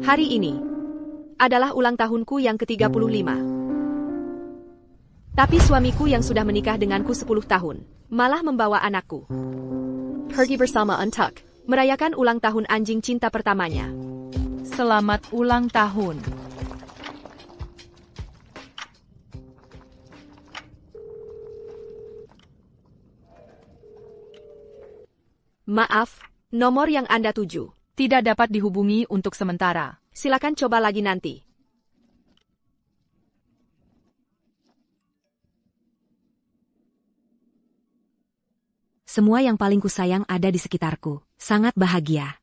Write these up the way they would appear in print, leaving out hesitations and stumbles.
Hari ini adalah ulang tahunku yang ke-35. Tapi suamiku yang sudah menikah denganku 10 tahun, malah membawa anakku pergi bersama untuk merayakan ulang tahun anjing cinta pertamanya. Selamat ulang tahun. Maaf, nomor yang Anda tuju Tidak dapat dihubungi untuk sementara. silakan coba lagi nanti. Semua yang paling kusayang ada di sekitarku. Sangat bahagia.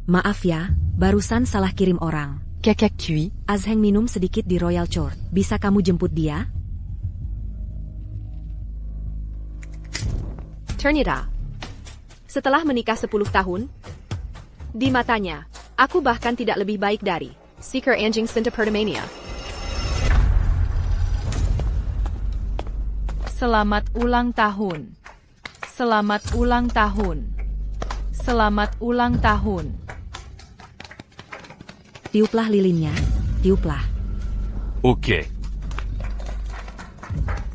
Maaf ya, barusan salah kirim orang. Kakak Cui. Azheng minum sedikit di Royal Court. Bisa kamu jemput dia? Ternyata, setelah menikah 10 tahun, di matanya, aku bahkan tidak lebih baik dari Seeker Anjing Cinta Pertamanya. Selamat ulang tahun. Selamat ulang tahun. Selamat ulang tahun. Tiuplah lilinnya, tiuplah. Oke.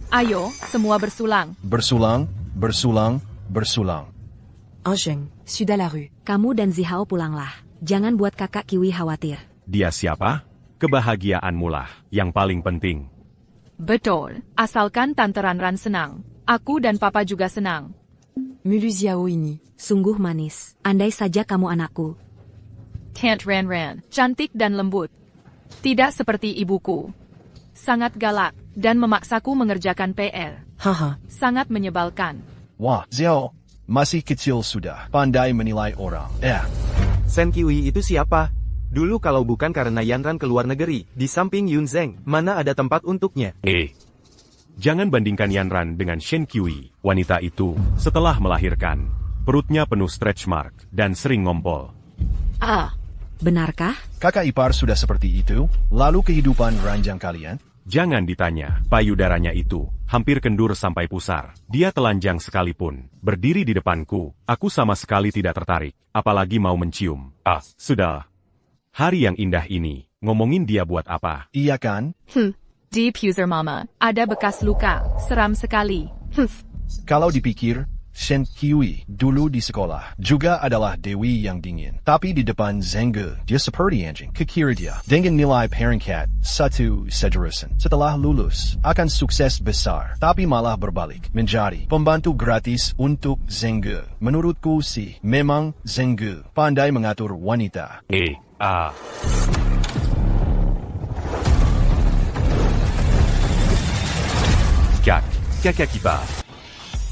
Ayo, semua bersulang. Bersulang, bersulang, bersulang. Azheng, sudah la rue. Kamu dan Zihao pulanglah. Jangan buat kakak Kiwi khawatir. Dia siapa? Kebahagiaanmulah yang paling penting. Betul, asalkan Tante Ranran senang. Aku dan Papa juga senang. Mulu Xiao ini, sungguh manis. Andai saja kamu anakku. Tante Ranran, cantik dan lembut. Tidak seperti ibuku. Sangat galak, dan memaksaku mengerjakan PR. Haha. Sangat menyebalkan. Wah, Xiao, masih kecil sudah. Pandai menilai orang. Sen Kiwi itu siapa? Dulu kalau bukan karena Yanran ke luar negeri, di samping Yun Zeng, mana ada tempat untuknya? Jangan bandingkan Yanran dengan Shen Qiui. Wanita itu, setelah melahirkan, perutnya penuh stretch mark, dan sering ngompol. Benarkah? Kakak ipar sudah seperti itu, lalu kehidupan ranjang kalian? Jangan ditanya, payudaranya itu, hampir kendur sampai pusar. Dia telanjang sekalipun, berdiri di depanku, aku sama sekali tidak tertarik, apalagi mau mencium. Sudah. Hari yang indah ini, ngomongin dia buat apa? Iya kan? Deep user mama, ada bekas luka, seram sekali. Kalau dipikir, Shen Qiui dulu di sekolah juga adalah dewi yang dingin. Tapi di depan Zengge, dia seperti anjing. Kekira dia dengan nilai peringkat 1 sejurusan. Setelah lulus, akan sukses besar. Tapi malah berbalik, menjadi pembantu gratis untuk Zengge. Menurutku sih, memang Zengge pandai mengatur wanita. Kakak ipar.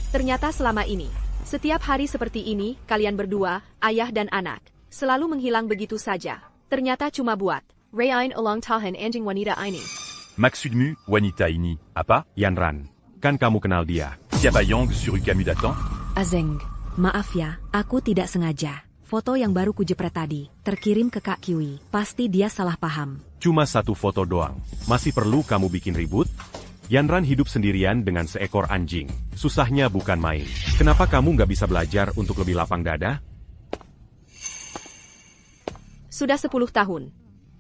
Ternyata selama ini, setiap hari seperti ini, kalian berdua, ayah dan anak, selalu menghilang begitu saja. Ternyata cuma buat Rayain ulang tahun anjing wanita ini. Maksudmu, wanita ini, apa? Yanran. Kan kamu kenal dia. Siapa Yang sur kamu datang? Azheng, maaf ya, aku tidak sengaja. Foto yang baru kujepret tadi, terkirim ke Kak Kiwi. Pasti dia salah paham. Cuma satu foto doang. Masih perlu kamu bikin ribut? Yanran hidup sendirian dengan seekor anjing. Susahnya bukan main. Kenapa kamu nggak bisa belajar untuk lebih lapang dada? Sudah 10 tahun.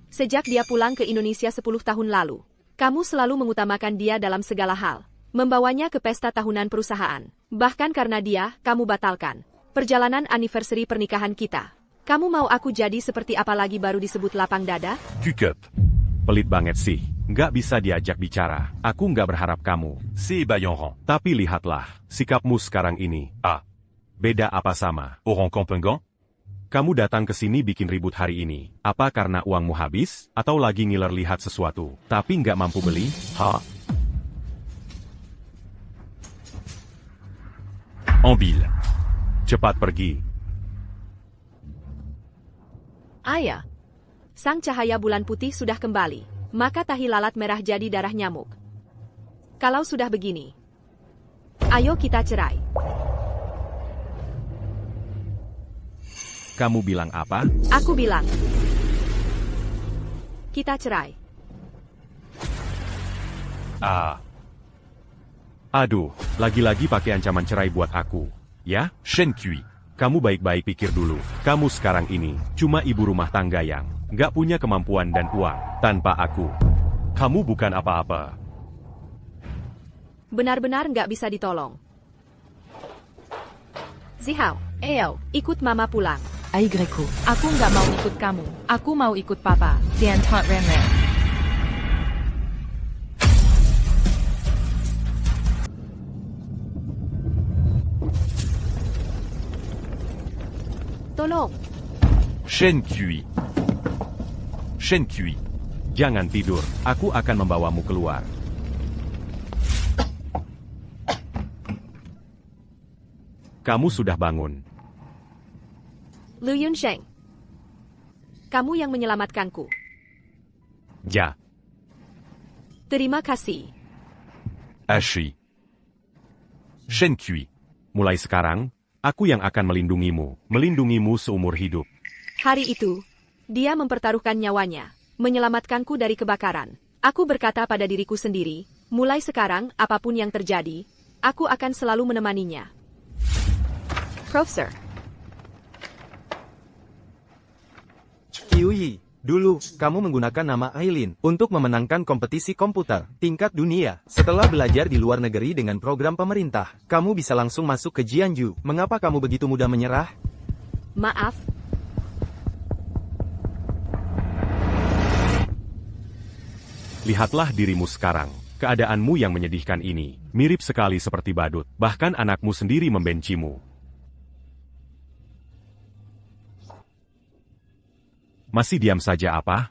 Sejak dia pulang ke Indonesia 10 tahun lalu, kamu selalu mengutamakan dia dalam segala hal. Membawanya ke pesta tahunan perusahaan. Bahkan karena dia, kamu batalkan perjalanan anniversary pernikahan kita. Kamu mau aku jadi seperti apa lagi baru disebut lapang dada? Cukup. Pelit banget sih. Nggak bisa diajak bicara. Aku nggak berharap kamu. Si Bayonron. Tapi lihatlah, sikapmu sekarang ini. Beda apa sama? Orang Kompenggong? Kamu datang ke sini bikin ribut hari ini. Apa karena uangmu habis? Atau lagi ngiler lihat sesuatu, tapi nggak mampu beli? Ambil. Cepat pergi. Ayah. Sang cahaya bulan putih sudah kembali. Maka tahi lalat merah jadi darah nyamuk. Kalau sudah begini, ayo kita cerai. Kamu bilang apa? Aku bilang, kita cerai. Aduh, lagi-lagi pakai ancaman cerai buat aku. Ya, Shen Qiui. Kamu baik-baik pikir dulu. Kamu sekarang ini cuma ibu rumah tangga yang nggak punya kemampuan dan uang. Tanpa aku, kamu bukan apa-apa. Benar-benar nggak bisa ditolong. Zihao, ikut mama pulang. Aigreku. Aku nggak mau ikut kamu. Aku mau ikut papa. Dan Tant Ran Ran. Tolong. Shen Kui. Shen Kui. Jangan tidur, aku akan membawamu keluar. Kamu sudah bangun. Lu Yunsheng. Kamu yang menyelamatkanku. Ja, Terima kasih. Ashi. Shen Kui. Mulai sekarang, aku yang akan melindungimu seumur hidup. Hari itu, dia mempertaruhkan nyawanya, menyelamatkanku dari kebakaran. Aku berkata pada diriku sendiri, mulai sekarang apapun yang terjadi, aku akan selalu menemaninya. Profesor. Kiwi, dulu, kamu menggunakan nama Aileen untuk memenangkan kompetisi komputer tingkat dunia. Setelah belajar di luar negeri dengan program pemerintah, kamu bisa langsung masuk ke Jianju. Mengapa kamu begitu mudah menyerah? Maaf. Lihatlah dirimu sekarang. Keadaanmu yang menyedihkan ini, mirip sekali seperti badut. Bahkan anakmu sendiri membencimu. Masih diam saja apa?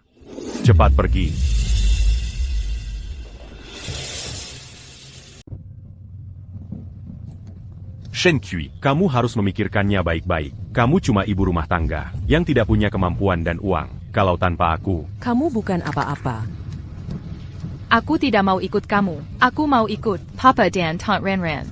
Cepat pergi. Shen Kui, kamu harus memikirkannya baik-baik. Kamu cuma ibu rumah tangga, yang tidak punya kemampuan dan uang. Kalau tanpa aku, Kamu bukan apa-apa. Aku tidak mau ikut kamu. Aku mau ikut Papa Dan Tant Ran Ran.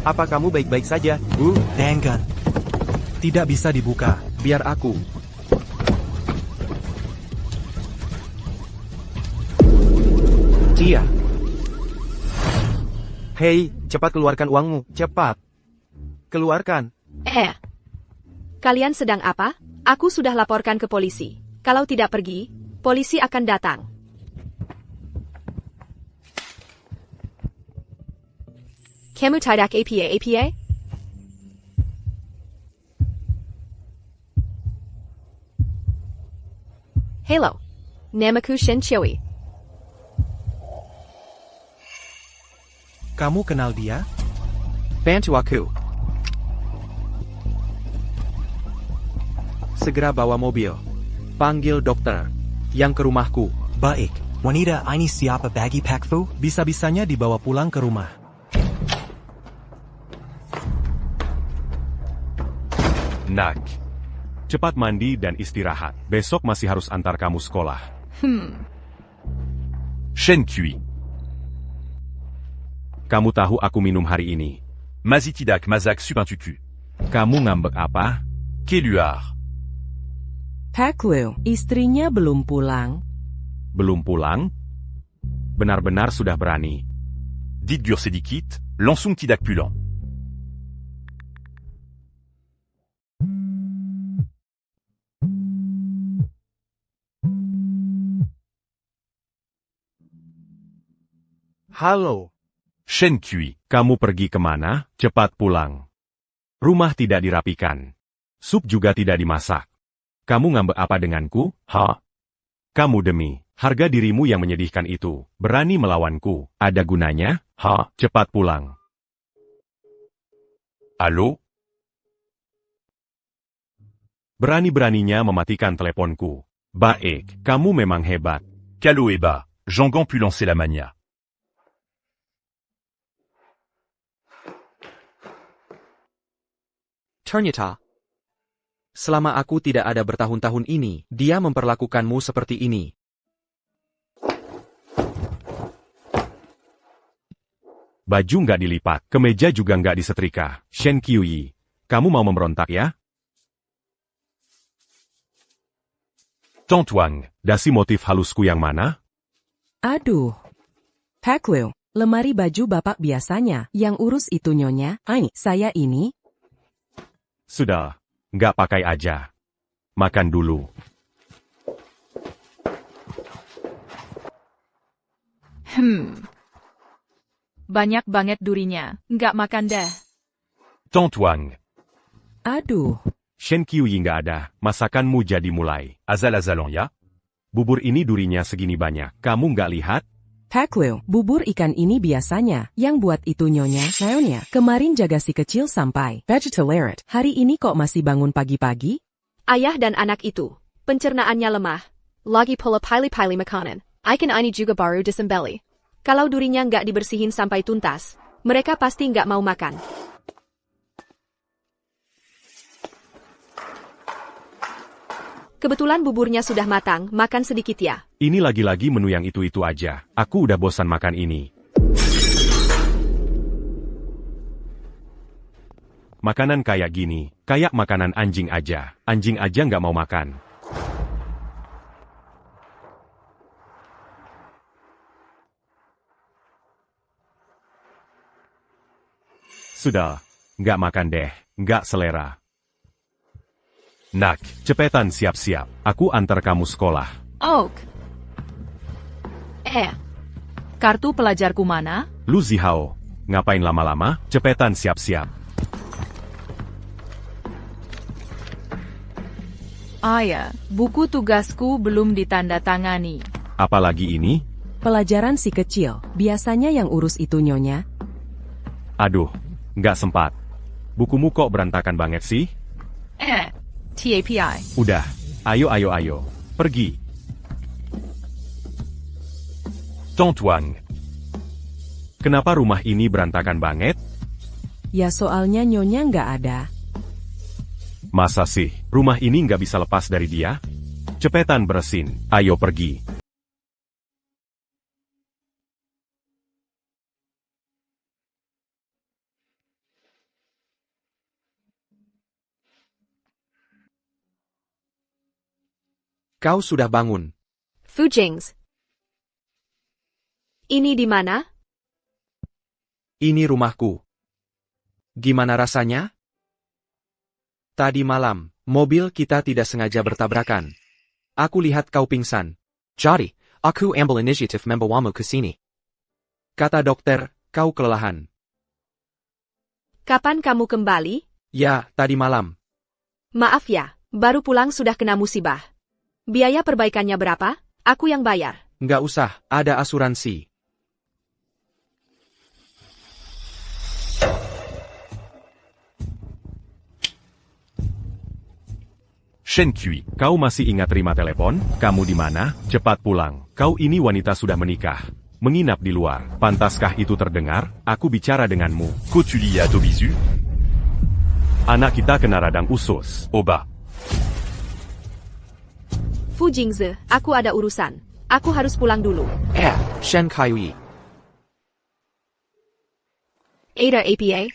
Apa kamu baik-baik saja? Dengan. Tidak bisa dibuka. Biar aku. Cia. Hei, cepat keluarkan uangmu. Cepat. Keluarkan. Kalian sedang apa? Aku sudah laporkan ke polisi. Kalau tidak pergi, polisi akan datang. Kamu tidak apa? Hello. Namaku Shen Kui. Kamu kenal dia? Bantu aku. Segera bawa mobil. Panggil dokter. Yang ke rumahku. Baik. Wanita ini siapa bagi Pak Fu? Bisa-bisanya dibawa pulang ke rumah. Nak. Cepat mandi dan istirahat. Besok masih harus antar kamu sekolah. Shen Kui. Kamu tahu aku minum hari ini. Mazitidak Mazak Supintutu. Kamu ngambek apa? Keluar. Paklu, istrinya belum pulang. Belum pulang? Benar-benar sudah berani. Dites dur sedikit, langsung tidak pulang. Halo. Shen Kui, kamu pergi kemana? Cepat pulang. Rumah tidak dirapikan. Sup juga tidak dimasak. Kamu ngambek apa denganku? Kamu demi harga dirimu yang menyedihkan itu, berani melawanku. Ada gunanya? Cepat pulang. Allô? Berani-beraninya mematikan teleponku. Baik, kamu memang hebat. Calo et bas, Jangan pu lancer la mania. Ternyata, selama aku tidak ada bertahun-tahun ini, dia memperlakukanmu seperti ini. Baju nggak dilipat, kemeja juga nggak disetrika. Shen Kui, kamu mau memberontak ya? Tontuang, dasi motif halusku yang mana? Aduh. Paklu, lemari baju bapak biasanya, yang urus itu nyonya, saya ini. Sudah, nggak pakai aja. Makan dulu. Banyak banget durinya, nggak makan deh. Tontuang, Aduh. Shen Qiuyi nggak ada, masakanmu jadi mulai. Azal-azalon ya? Bubur ini durinya segini banyak, kamu nggak lihat? Paklu, bubur ikan ini biasanya, yang buat itu nyonya, naonya, kemarin jaga si kecil sampai, vegetarian, hari ini kok masih bangun pagi-pagi? Ayah dan anak itu, pencernaannya lemah. Lagi pula pilih-pilih makanan. Ikan ini juga baru disembeli. Kalau durinya nggak dibersihin sampai tuntas, mereka pasti nggak mau makan. Kebetulan buburnya sudah matang, makan sedikit ya. Ini lagi-lagi menu yang itu-itu aja. Aku udah bosan makan ini. Makanan kayak gini, kayak makanan anjing aja. Anjing aja nggak mau makan. Sudah, nggak makan deh, nggak selera. Nak, cepetan siap-siap. Aku antar kamu sekolah. Oak. Kartu pelajarku mana? Lu Zihao, ngapain lama-lama? Cepetan siap-siap. Ya, buku tugasku belum ditandatangani. Apalagi ini? Pelajaran si kecil, biasanya yang urus itu nyonya. Aduh, nggak sempat. Bukumu kok berantakan banget sih? TAPI. Udah, ayo, pergi. Tontuang, kenapa rumah ini berantakan banget? Ya soalnya nyonya nggak ada. Masa sih, rumah ini nggak bisa lepas dari dia? Cepetan beresin, ayo pergi. Kau sudah bangun. Fujings. Ini di mana? Ini rumahku. Gimana rasanya? Tadi malam, mobil kita tidak sengaja bertabrakan. Aku lihat kau pingsan. Jadi, aku ambil inisiatif membawamu ke sini. Kata dokter, kau kelelahan. Kapan kamu kembali? Ya, tadi malam. Maaf ya, baru pulang sudah kena musibah. Biaya perbaikannya berapa? Aku yang bayar. Nggak usah, ada asuransi. Shen Qiuyi, kau masih ingat terima telepon? Kamu di mana? Cepat pulang. Kau ini wanita sudah menikah. Menginap di luar. Pantaskah itu terdengar? Aku bicara denganmu. Que tu lis à Tobizu? Anak kita kena radang usus. Oba. Fujingze, aku ada urusan. Aku harus pulang dulu. Shen Qiuyi. Ada APA?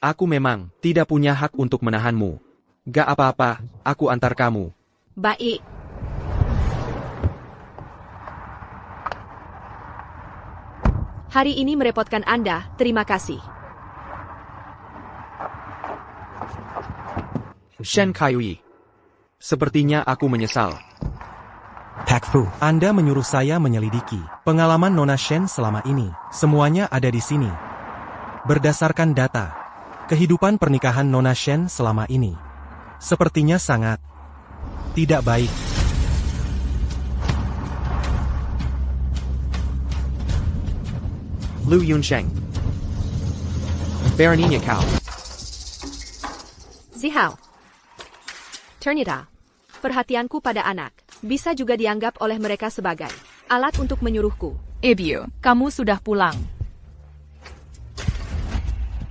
Aku memang tidak punya hak untuk menahanmu. Gak apa-apa, aku antar kamu. Baik. Hari ini merepotkan Anda, terima kasih. Shen Qiuyi. Sepertinya aku menyesal. Pakfu, Anda menyuruh saya menyelidiki pengalaman Nona Shen selama ini. Semuanya ada di sini. Berdasarkan data, kehidupan pernikahan Nona Shen selama ini sepertinya sangat tidak baik. Lu Yunsheng. Beraninya kau. Zihao. Ternyata, perhatianku pada anak bisa juga dianggap oleh mereka sebagai alat untuk menyuruhku. Ibu, kamu sudah pulang.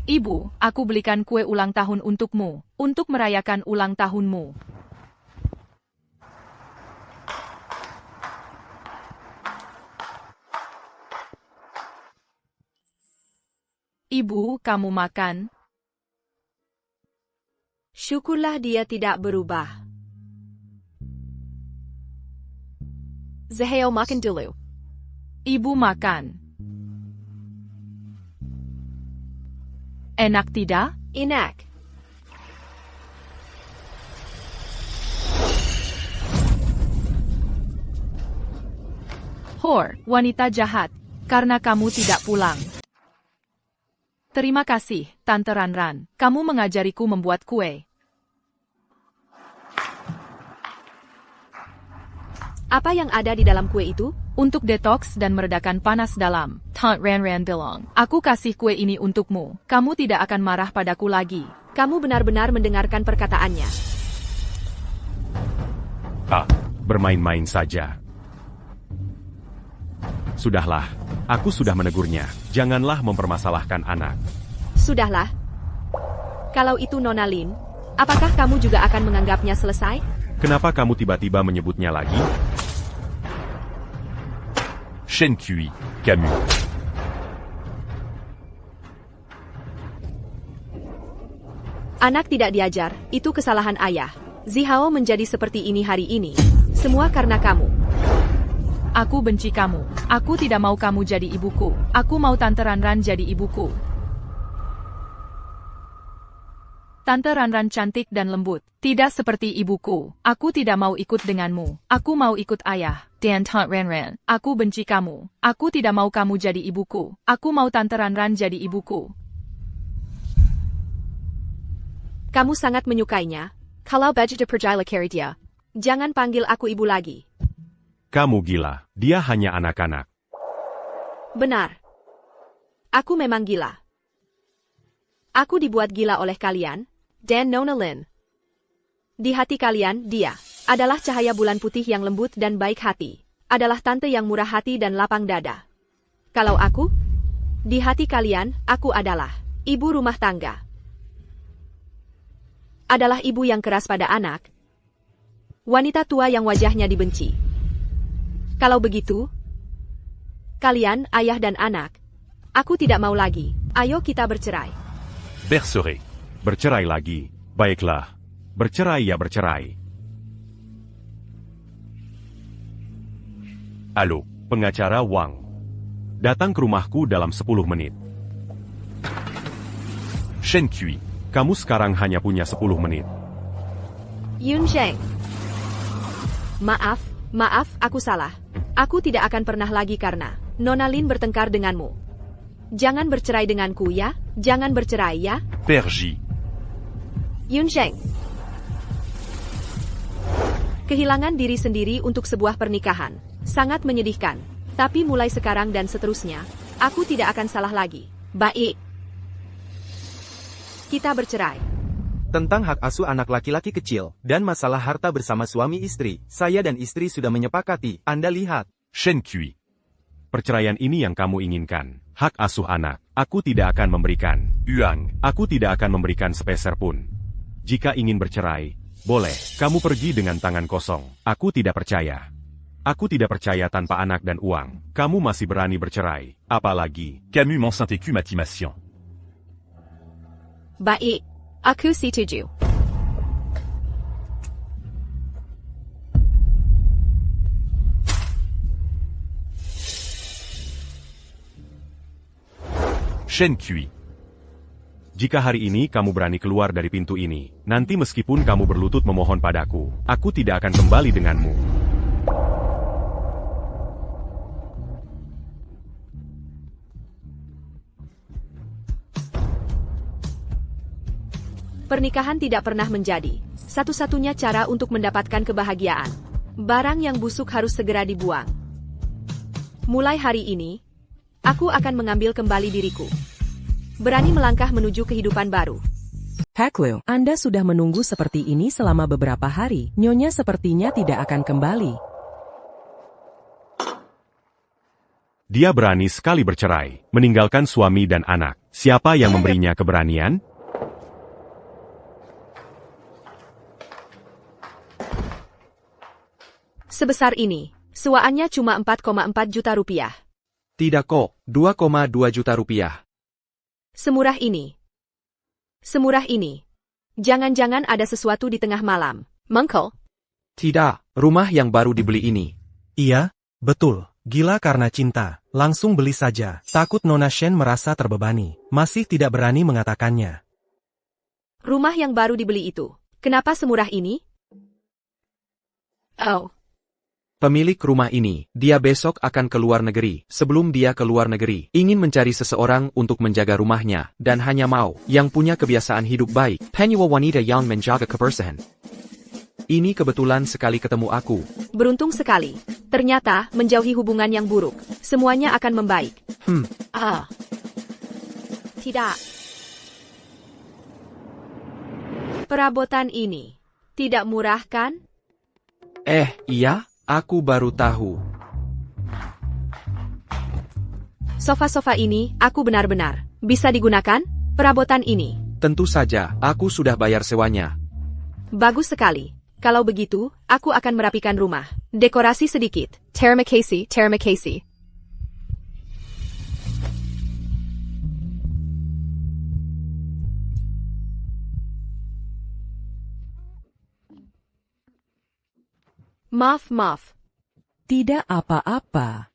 Ibu, aku belikan kue ulang tahun untukmu, untuk merayakan ulang tahunmu. Ibu, kamu makan? Syukurlah dia tidak berubah. Zaheo makan dulu. Ibu makan. Enak tidak? Enak. Hor, wanita jahat, karena kamu tidak pulang. Terima kasih, Tante Ranran. Kamu mengajariku membuat kue. Apa yang ada di dalam kue itu? Untuk detoks dan meredakan panas dalam. Tante Ranran bilang, aku kasih kue ini untukmu. Kamu tidak akan marah padaku lagi. Kamu benar-benar mendengarkan perkataannya. Bermain-main saja. Sudahlah, aku sudah menegurnya. Janganlah mempermasalahkan anak. Sudahlah. Kalau itu Nona Lin, apakah kamu juga akan menganggapnya selesai? Kenapa kamu tiba-tiba menyebutnya lagi? Shen Kui, Camus. Anak tidak diajar, itu kesalahan ayah. Zihao menjadi seperti ini hari ini. Semua karena kamu. Aku benci kamu. Aku tidak mau kamu jadi ibuku. Aku mau Tante Ranran jadi ibuku. Tante Ranran cantik dan lembut. Tidak seperti ibuku. Aku tidak mau ikut denganmu. Aku mau ikut ayah. Dan Tante Ranran. Aku benci kamu. Aku tidak mau kamu jadi ibuku. Aku mau Tante Ranran jadi ibuku. Kamu sangat menyukainya. Kalau baju perjala cari dia. Jangan panggil aku ibu lagi. Kamu gila. Dia hanya anak-anak. Benar. Aku memang gila. Aku dibuat gila oleh kalian, dan Nona Lin. Di hati kalian, dia adalah cahaya bulan putih yang lembut dan baik hati. Adalah tante yang murah hati dan lapang dada. Kalau aku, di hati kalian, aku adalah ibu rumah tangga. Adalah ibu yang keras pada anak. Wanita tua yang wajahnya dibenci. Kalau begitu, kalian, ayah dan anak, aku tidak mau lagi. Ayo kita bercerai. Bercerai. Bercerai lagi. Baiklah. Bercerai ya bercerai. Halo, pengacara Wang. Datang ke rumahku dalam 10 menit. Shen Kui. Kamu sekarang hanya punya 10 menit. Yun Zheng. Maaf, aku salah. Aku tidak akan pernah lagi karena Nona Lin bertengkar denganmu. Jangan bercerai denganku ya, jangan bercerai ya. Perji. Yun Zheng. Kehilangan diri sendiri untuk sebuah pernikahan. Sangat menyedihkan. Tapi mulai sekarang dan seterusnya, aku tidak akan salah lagi. Baik. Kita bercerai. Tentang hak asuh anak laki-laki kecil, dan masalah harta bersama suami istri, saya dan istri sudah menyepakati, Anda lihat. Shen Kui. Perceraian ini yang kamu inginkan. Hak asuh anak. Aku tidak akan memberikan. Yuang. Aku tidak akan memberikan sepeser pun. Jika ingin bercerai, boleh. Kamu pergi dengan tangan kosong. Aku tidak percaya. Aku tidak percaya tanpa anak dan uang. Kamu masih berani bercerai. Apalagi. Camus m'enceinte matimation. Baik. Aku setuju. Shen Kui. Jika hari ini kamu berani keluar dari pintu ini, nanti meskipun kamu berlutut memohon padaku, aku tidak akan kembali denganmu. Pernikahan tidak pernah menjadi satu-satunya cara untuk mendapatkan kebahagiaan. Barang yang busuk harus segera dibuang. Mulai hari ini, aku akan mengambil kembali diriku. Berani melangkah menuju kehidupan baru. Haklu, Anda sudah menunggu seperti ini selama beberapa hari. Nyonya sepertinya tidak akan kembali. Dia berani sekali bercerai, meninggalkan suami dan anak. Siapa yang memberinya keberanian? Sebesar ini, sewaannya cuma 4,4 juta rupiah. Tidak kok, 2,2 juta rupiah. Semurah ini. Semurah ini. Jangan-jangan ada sesuatu di tengah malam. Mengkel? Tidak, rumah yang baru dibeli ini. Iya, Betul, gila karena cinta. Langsung beli saja. Takut Nona Shen merasa terbebani. Masih tidak berani mengatakannya. Rumah yang baru dibeli itu, kenapa semurah ini? Oh, Pemilik rumah ini, dia besok akan ke luar negeri. Sebelum dia ke luar negeri, ingin mencari seseorang untuk menjaga rumahnya, dan hanya mau, yang punya kebiasaan hidup baik. Penyuwa wanita yang menjaga kebersihan. Ini kebetulan sekali ketemu aku. beruntung sekali. Ternyata, menjauhi hubungan yang buruk, semuanya akan membaik. Tidak. Perabotan ini, tidak murah kan? Iya? Aku baru tahu. Sofa-sofa ini, aku benar-benar bisa digunakan? Perabotan ini, Tentu saja, aku sudah bayar sewanya. bagus sekali. Kalau begitu, aku akan merapikan rumah. Dekorasi sedikit. Terima kasih, terima kasih. Maaf. Tidak apa-apa.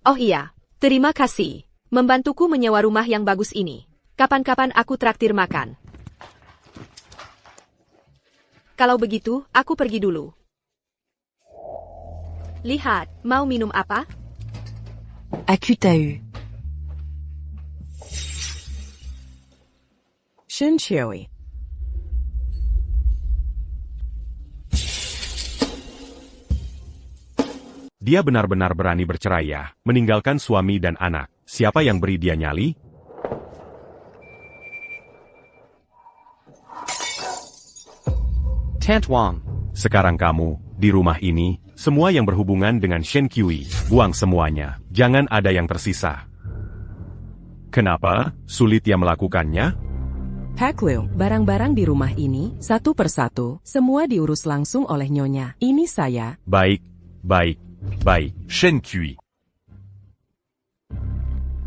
Oh iya, terima kasih. Membantuku menyewa rumah yang bagus ini. Kapan-kapan aku traktir makan. Kalau begitu, aku pergi dulu. Lihat, mau minum apa? Aku tahu. Shen Xiaoyi. Dia benar-benar berani bercerai ya, meninggalkan suami dan anak. Siapa yang beri dia nyali? Tant Wang. Sekarang kamu, di rumah ini, semua yang berhubungan dengan Shen Qiui, buang semuanya. Jangan ada yang tersisa. Kenapa? Sulit ya melakukannya? Pak Liu, barang-barang di rumah ini, satu persatu, semua diurus langsung oleh Nyonya. Ini saya. Baik. Shen Qiui.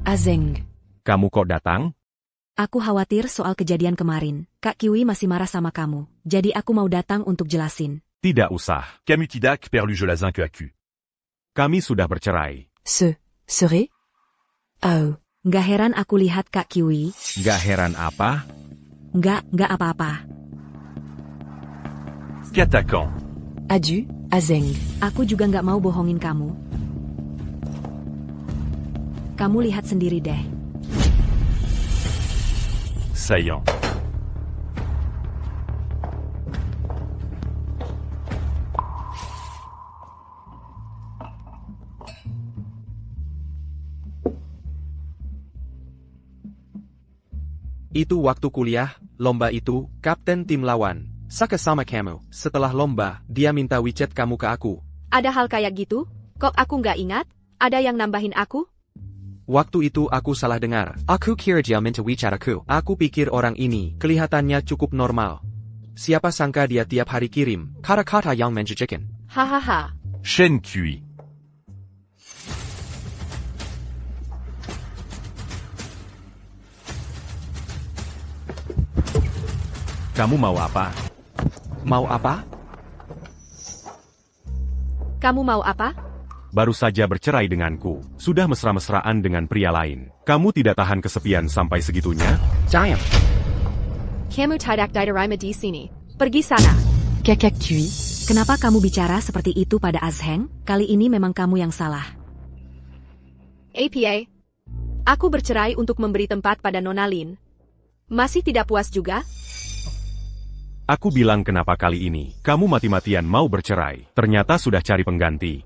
Azeng, Kamu kok datang? aku khawatir soal kejadian kemarin. Kak Kiwi masih marah sama kamu, jadi aku mau datang untuk jelasin. Tidak usah. Camutidac perlu Jolazin que Aku. Kami sudah bercerai. Serait? Oh. Nggak heran aku lihat Kak Kiwi. Gak heran apa? Nggak apa-apa. Qu'attaquant. Adieu, Azeng. Aku juga nggak mau bohongin kamu. Kamu lihat sendiri deh. Saillant. Itu waktu kuliah, lomba itu, kapten tim lawan. Saka sama kamu. Setelah lomba, dia minta WeChat kamu ke aku. Ada hal kayak gitu? Kok aku nggak ingat? Ada yang nambahin aku? Waktu itu aku salah dengar. Aku kira dia minta WeChat aku. Aku pikir orang ini, kelihatannya cukup normal. Siapa sangka dia tiap hari kirim kata-kata yang menjijikan. Hahaha. Shen Qiui. Kamu mau apa? Mau apa? Kamu mau apa? Baru saja bercerai denganku. Sudah mesra-mesraan dengan pria lain. Kamu tidak tahan kesepian sampai segitunya? Jangan. Kamu tidak diterima di sini. Pergi sana. Kakak Kiwi. Kenapa kamu bicara seperti itu pada Azheng? Kali ini memang kamu yang salah. APA. Aku bercerai untuk memberi tempat pada Nona Lin. Masih tidak puas juga? Aku bilang kenapa kali ini, kamu mati-matian mau bercerai. Ternyata sudah cari pengganti.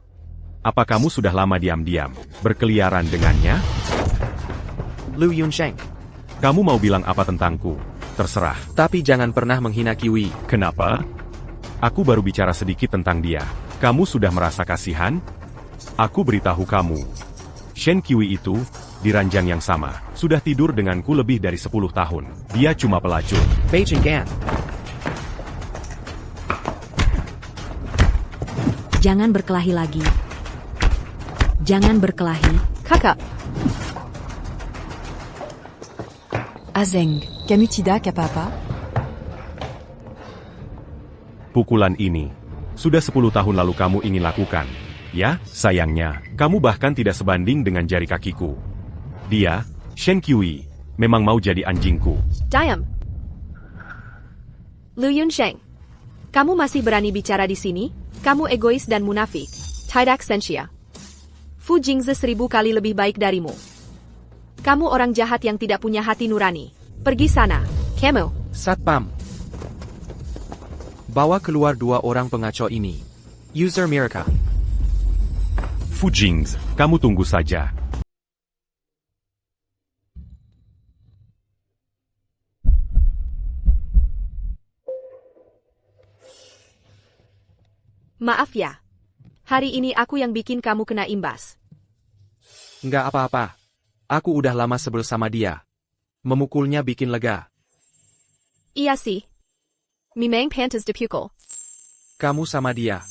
Apa kamu sudah lama diam-diam, berkeliaran dengannya? Lu Yunsheng. Kamu mau bilang apa tentangku? Terserah. Tapi jangan pernah menghina Kiwi. Kenapa? Aku baru bicara sedikit tentang dia. Kamu sudah merasa kasihan? Aku beritahu kamu. Shen Qiui itu, di ranjang yang sama, sudah tidur denganku lebih dari 10 tahun. Dia cuma pelacur. Beijing Gan. Jangan berkelahi lagi. Jangan berkelahi. Kakak. Azeng, kamu tidak apa-apa? Pukulan ini, sudah 10 tahun lalu kamu ingin lakukan. Ya, sayangnya, kamu bahkan tidak sebanding dengan jari kakiku. Dia, Shen Qiui, memang mau jadi anjingku. Diam. Liu Yunsheng. Kamu masih berani bicara di sini? Kamu egois dan munafik. Tidak sensia. Fu Jingzi 1000 kali lebih baik darimu. Kamu orang jahat yang tidak punya hati nurani. Pergi sana, kamu. Satpam. Bawa keluar 2 orang pengacau ini. User Mirka. Fu Jingzi, kamu tunggu saja. Maaf ya. Hari ini aku yang bikin kamu kena imbas. Nggak apa-apa. Aku udah lama sebel sama dia. Memukulnya bikin lega. Iya sih. Memang pantas dipukul. Kamu sama dia.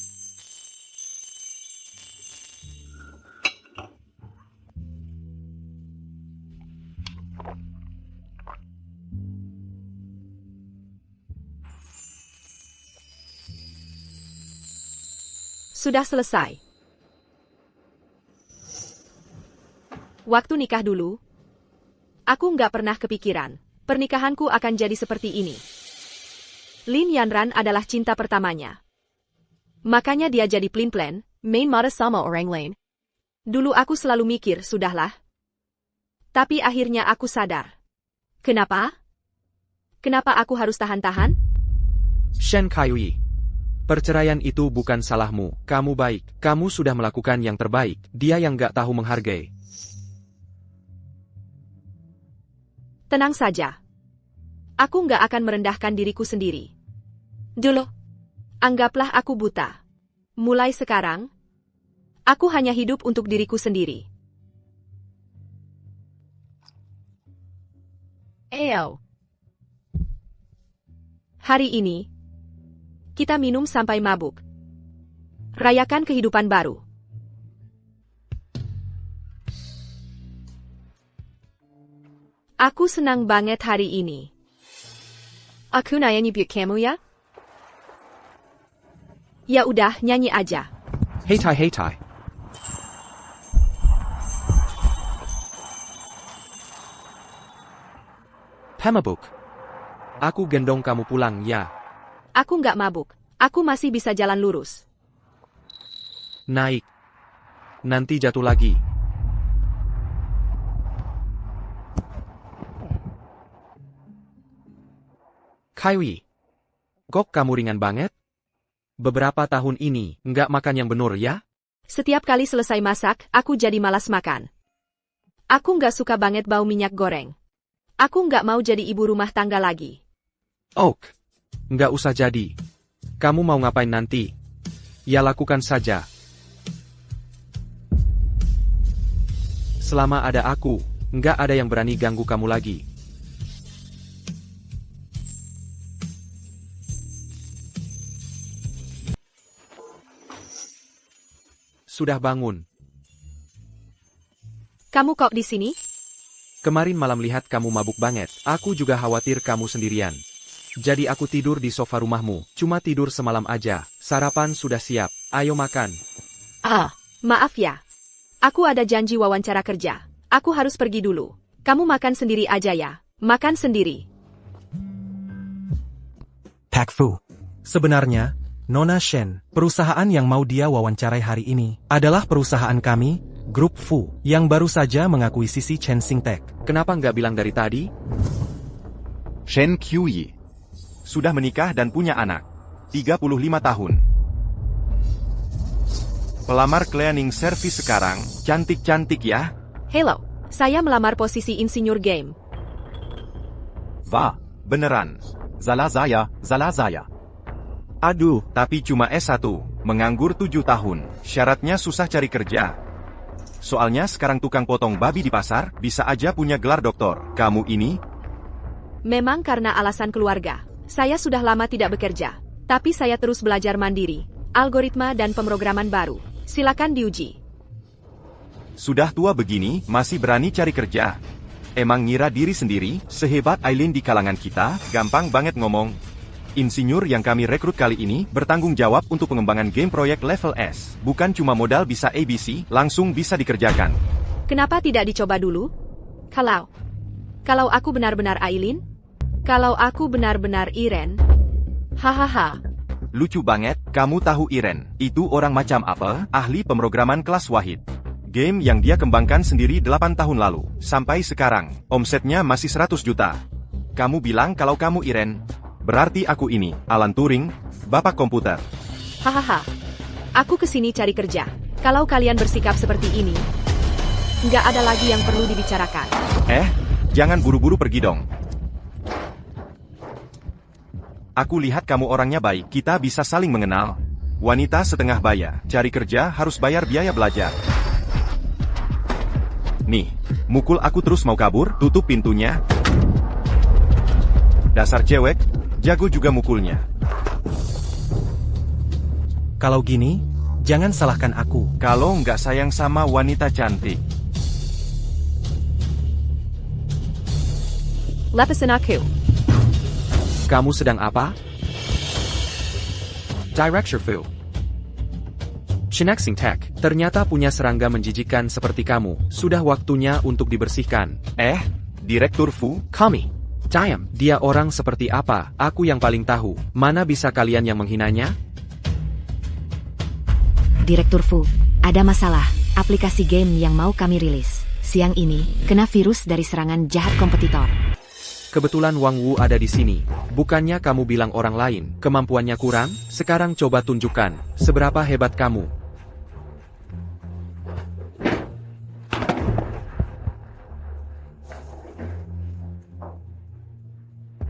Sudah selesai. Waktu nikah dulu, aku nggak pernah kepikiran, pernikahanku akan jadi seperti ini. Lin Yanran adalah cinta pertamanya. Makanya dia jadi pelin-pelan, main marah sama orang lain. Dulu aku selalu mikir, sudahlah. Tapi akhirnya aku sadar. Kenapa? Kenapa aku harus tahan-tahan? Shen Qiui. Perceraian itu bukan salahmu, kamu baik, kamu sudah melakukan yang terbaik, dia yang gak tahu menghargai. Tenang saja. Aku nggak akan merendahkan diriku sendiri. Dulu, anggaplah aku buta. Mulai sekarang, aku hanya hidup untuk diriku sendiri. Eyo. Hari ini, kita minum sampai mabuk. Rayakan kehidupan baru. Aku senang banget hari ini. Aku nyanyi buat kamu ya? Ya udah, nyanyi aja. Hey tai. Pemabuk. Aku gendong kamu pulang ya. Aku nggak mabuk. Aku masih bisa jalan lurus. Naik. Nanti jatuh lagi. Qiui. Kok kamu ringan banget? Beberapa tahun ini, nggak makan yang benar ya? Setiap kali selesai masak, aku jadi malas makan. Aku nggak suka banget bau minyak goreng. Aku nggak mau jadi ibu rumah tangga lagi. Ok. Nggak usah jadi. Kamu mau ngapain nanti? Ya lakukan saja. Selama ada aku, nggak ada yang berani ganggu kamu lagi. Sudah bangun. Kamu kok di sini? Kemarin malam lihat kamu mabuk banget. Aku juga khawatir kamu sendirian. Jadi aku tidur di sofa rumahmu. Cuma tidur semalam aja. Sarapan sudah siap. Ayo makan. Maaf ya. Aku ada janji wawancara kerja. Aku harus pergi dulu. Kamu makan sendiri aja ya. Makan sendiri. Pak Fu. Sebenarnya, Nona Shen, perusahaan yang mau dia wawancarai hari ini, adalah perusahaan kami, Grup Fu, yang baru saja mengakuisisi Chen Xingtech. Kenapa nggak bilang dari tadi? Shen Qiui. Sudah menikah dan punya anak. 35 tahun. Pelamar cleaning service sekarang, cantik-cantik ya? Hello, saya melamar posisi insinyur game. Wah, beneran. Salah saya. Aduh, tapi cuma S1, menganggur 7 tahun. Syaratnya susah cari kerja. Soalnya sekarang tukang potong babi di pasar, bisa aja punya gelar doktor. Kamu ini? Memang karena alasan keluarga. Saya sudah lama tidak bekerja. Tapi saya terus belajar mandiri. Algoritma dan pemrograman baru. Silakan diuji. Sudah tua begini, masih berani cari kerja. Emang ngira diri sendiri, sehebat Aileen di kalangan kita, gampang banget ngomong. Insinyur yang kami rekrut kali ini bertanggung jawab untuk pengembangan game proyek level S. Bukan cuma modal bisa ABC, langsung bisa dikerjakan. Kenapa tidak dicoba dulu? Kalau aku benar-benar Aileen? Kalau aku benar-benar Iren? Hahaha. Lucu banget, kamu tahu Iren, itu orang macam apa? Ahli pemrograman kelas Wahid. Game yang dia kembangkan sendiri 8 tahun lalu. Sampai sekarang, omsetnya masih 100 juta. Kamu bilang kalau kamu Iren, berarti aku ini, Alan Turing, bapak komputer. Hahaha. Aku kesini cari kerja. Kalau kalian bersikap seperti ini, nggak ada lagi yang perlu dibicarakan. Jangan buru-buru pergi dong. Aku lihat kamu orangnya baik, kita bisa saling mengenal. Wanita setengah baya, cari kerja harus bayar biaya belajar. Nih, mukul aku terus mau kabur, tutup pintunya. Dasar cewek, jago juga mukulnya. Kalau gini, jangan salahkan aku. Kalau nggak sayang sama wanita cantik. Lepasin aku. Kamu sedang apa? Director Fu. Shinexing Tech, ternyata punya serangga menjijikan seperti kamu. Sudah waktunya untuk dibersihkan. Direktur Fu? Kami. Diam, dia orang seperti apa? Aku yang paling tahu. Mana bisa kalian yang menghinanya? Direktur Fu, ada masalah. Aplikasi game yang mau kami rilis siang ini kena virus dari serangan jahat kompetitor. Kebetulan Wang Wu ada di sini. Bukannya kamu bilang orang lain, kemampuannya kurang? Sekarang coba tunjukkan, seberapa hebat kamu.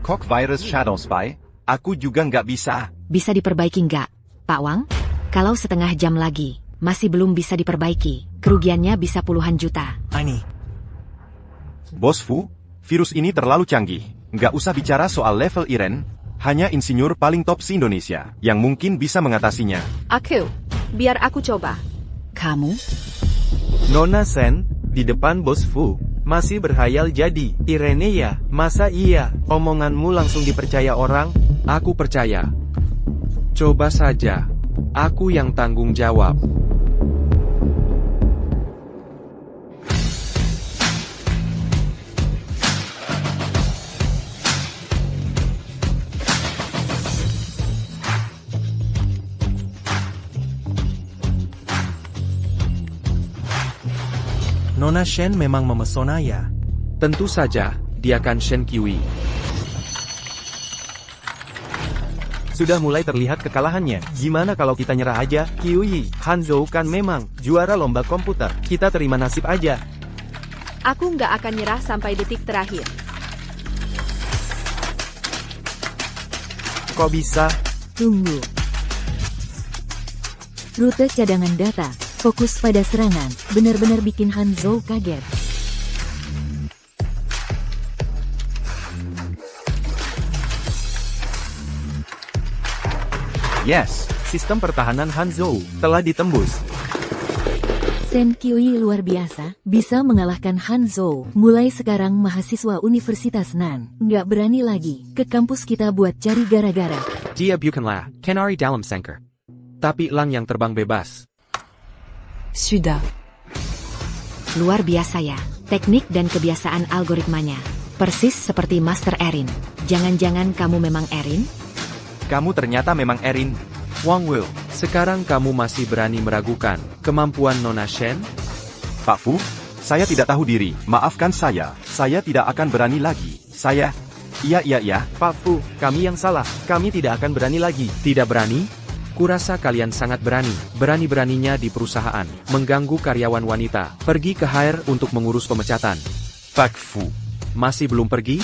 Kok virus Shadow Spy? Aku juga nggak bisa. Bisa diperbaiki nggak, Pak Wang? Kalau setengah jam lagi, masih belum bisa diperbaiki, kerugiannya bisa puluhan juta. Bos Fu, virus ini terlalu canggih. Nggak usah bicara soal level Iren, hanya insinyur paling top se-Indonesia yang mungkin bisa mengatasinya. Aku. Biar aku coba. Kamu? Nona Sen, di depan Bos Fu, masih berhayal jadi Irene ya? Masa iya, omonganmu langsung dipercaya orang? Aku percaya. Coba saja. Aku yang tanggung jawab. Nona Shen memang memesona ya. Tentu saja, dia kan Shen Qiui. Sudah mulai terlihat kekalahannya. Gimana kalau kita nyerah aja? Qiui, Hanzhou kan memang juara lomba komputer. Kita terima nasib aja. Aku nggak akan nyerah sampai detik terakhir. Kok bisa? Tunggu. Rute cadangan data, fokus pada serangan, benar-benar bikin Hanzhou kaget. Yes, sistem pertahanan Hanzhou telah ditembus. Shen Qiui luar biasa, bisa mengalahkan Hanzhou. Mulai sekarang mahasiswa Universitas Nan nggak berani lagi ke kampus kita buat cari gara-gara. Dia bukanlah Kenari dalam sengker, tapi elang yang terbang bebas. Sudah. Luar biasa ya, teknik dan kebiasaan algoritmanya. Persis seperti Master Erin. Jangan-jangan kamu memang Erin? Kamu ternyata memang Erin. Wang Wu. Sekarang kamu masih berani meragukan kemampuan Nona Shen? Pak Fu, saya tidak tahu diri. Maafkan saya tidak akan berani lagi. Iya. Pak Fu, kami yang salah. Kami tidak akan berani lagi. Tidak berani? Kurasa kalian sangat berani. Berani-beraninya di perusahaan, mengganggu karyawan wanita, pergi ke HR untuk mengurus pemecatan. Pak Fu. Masih belum pergi?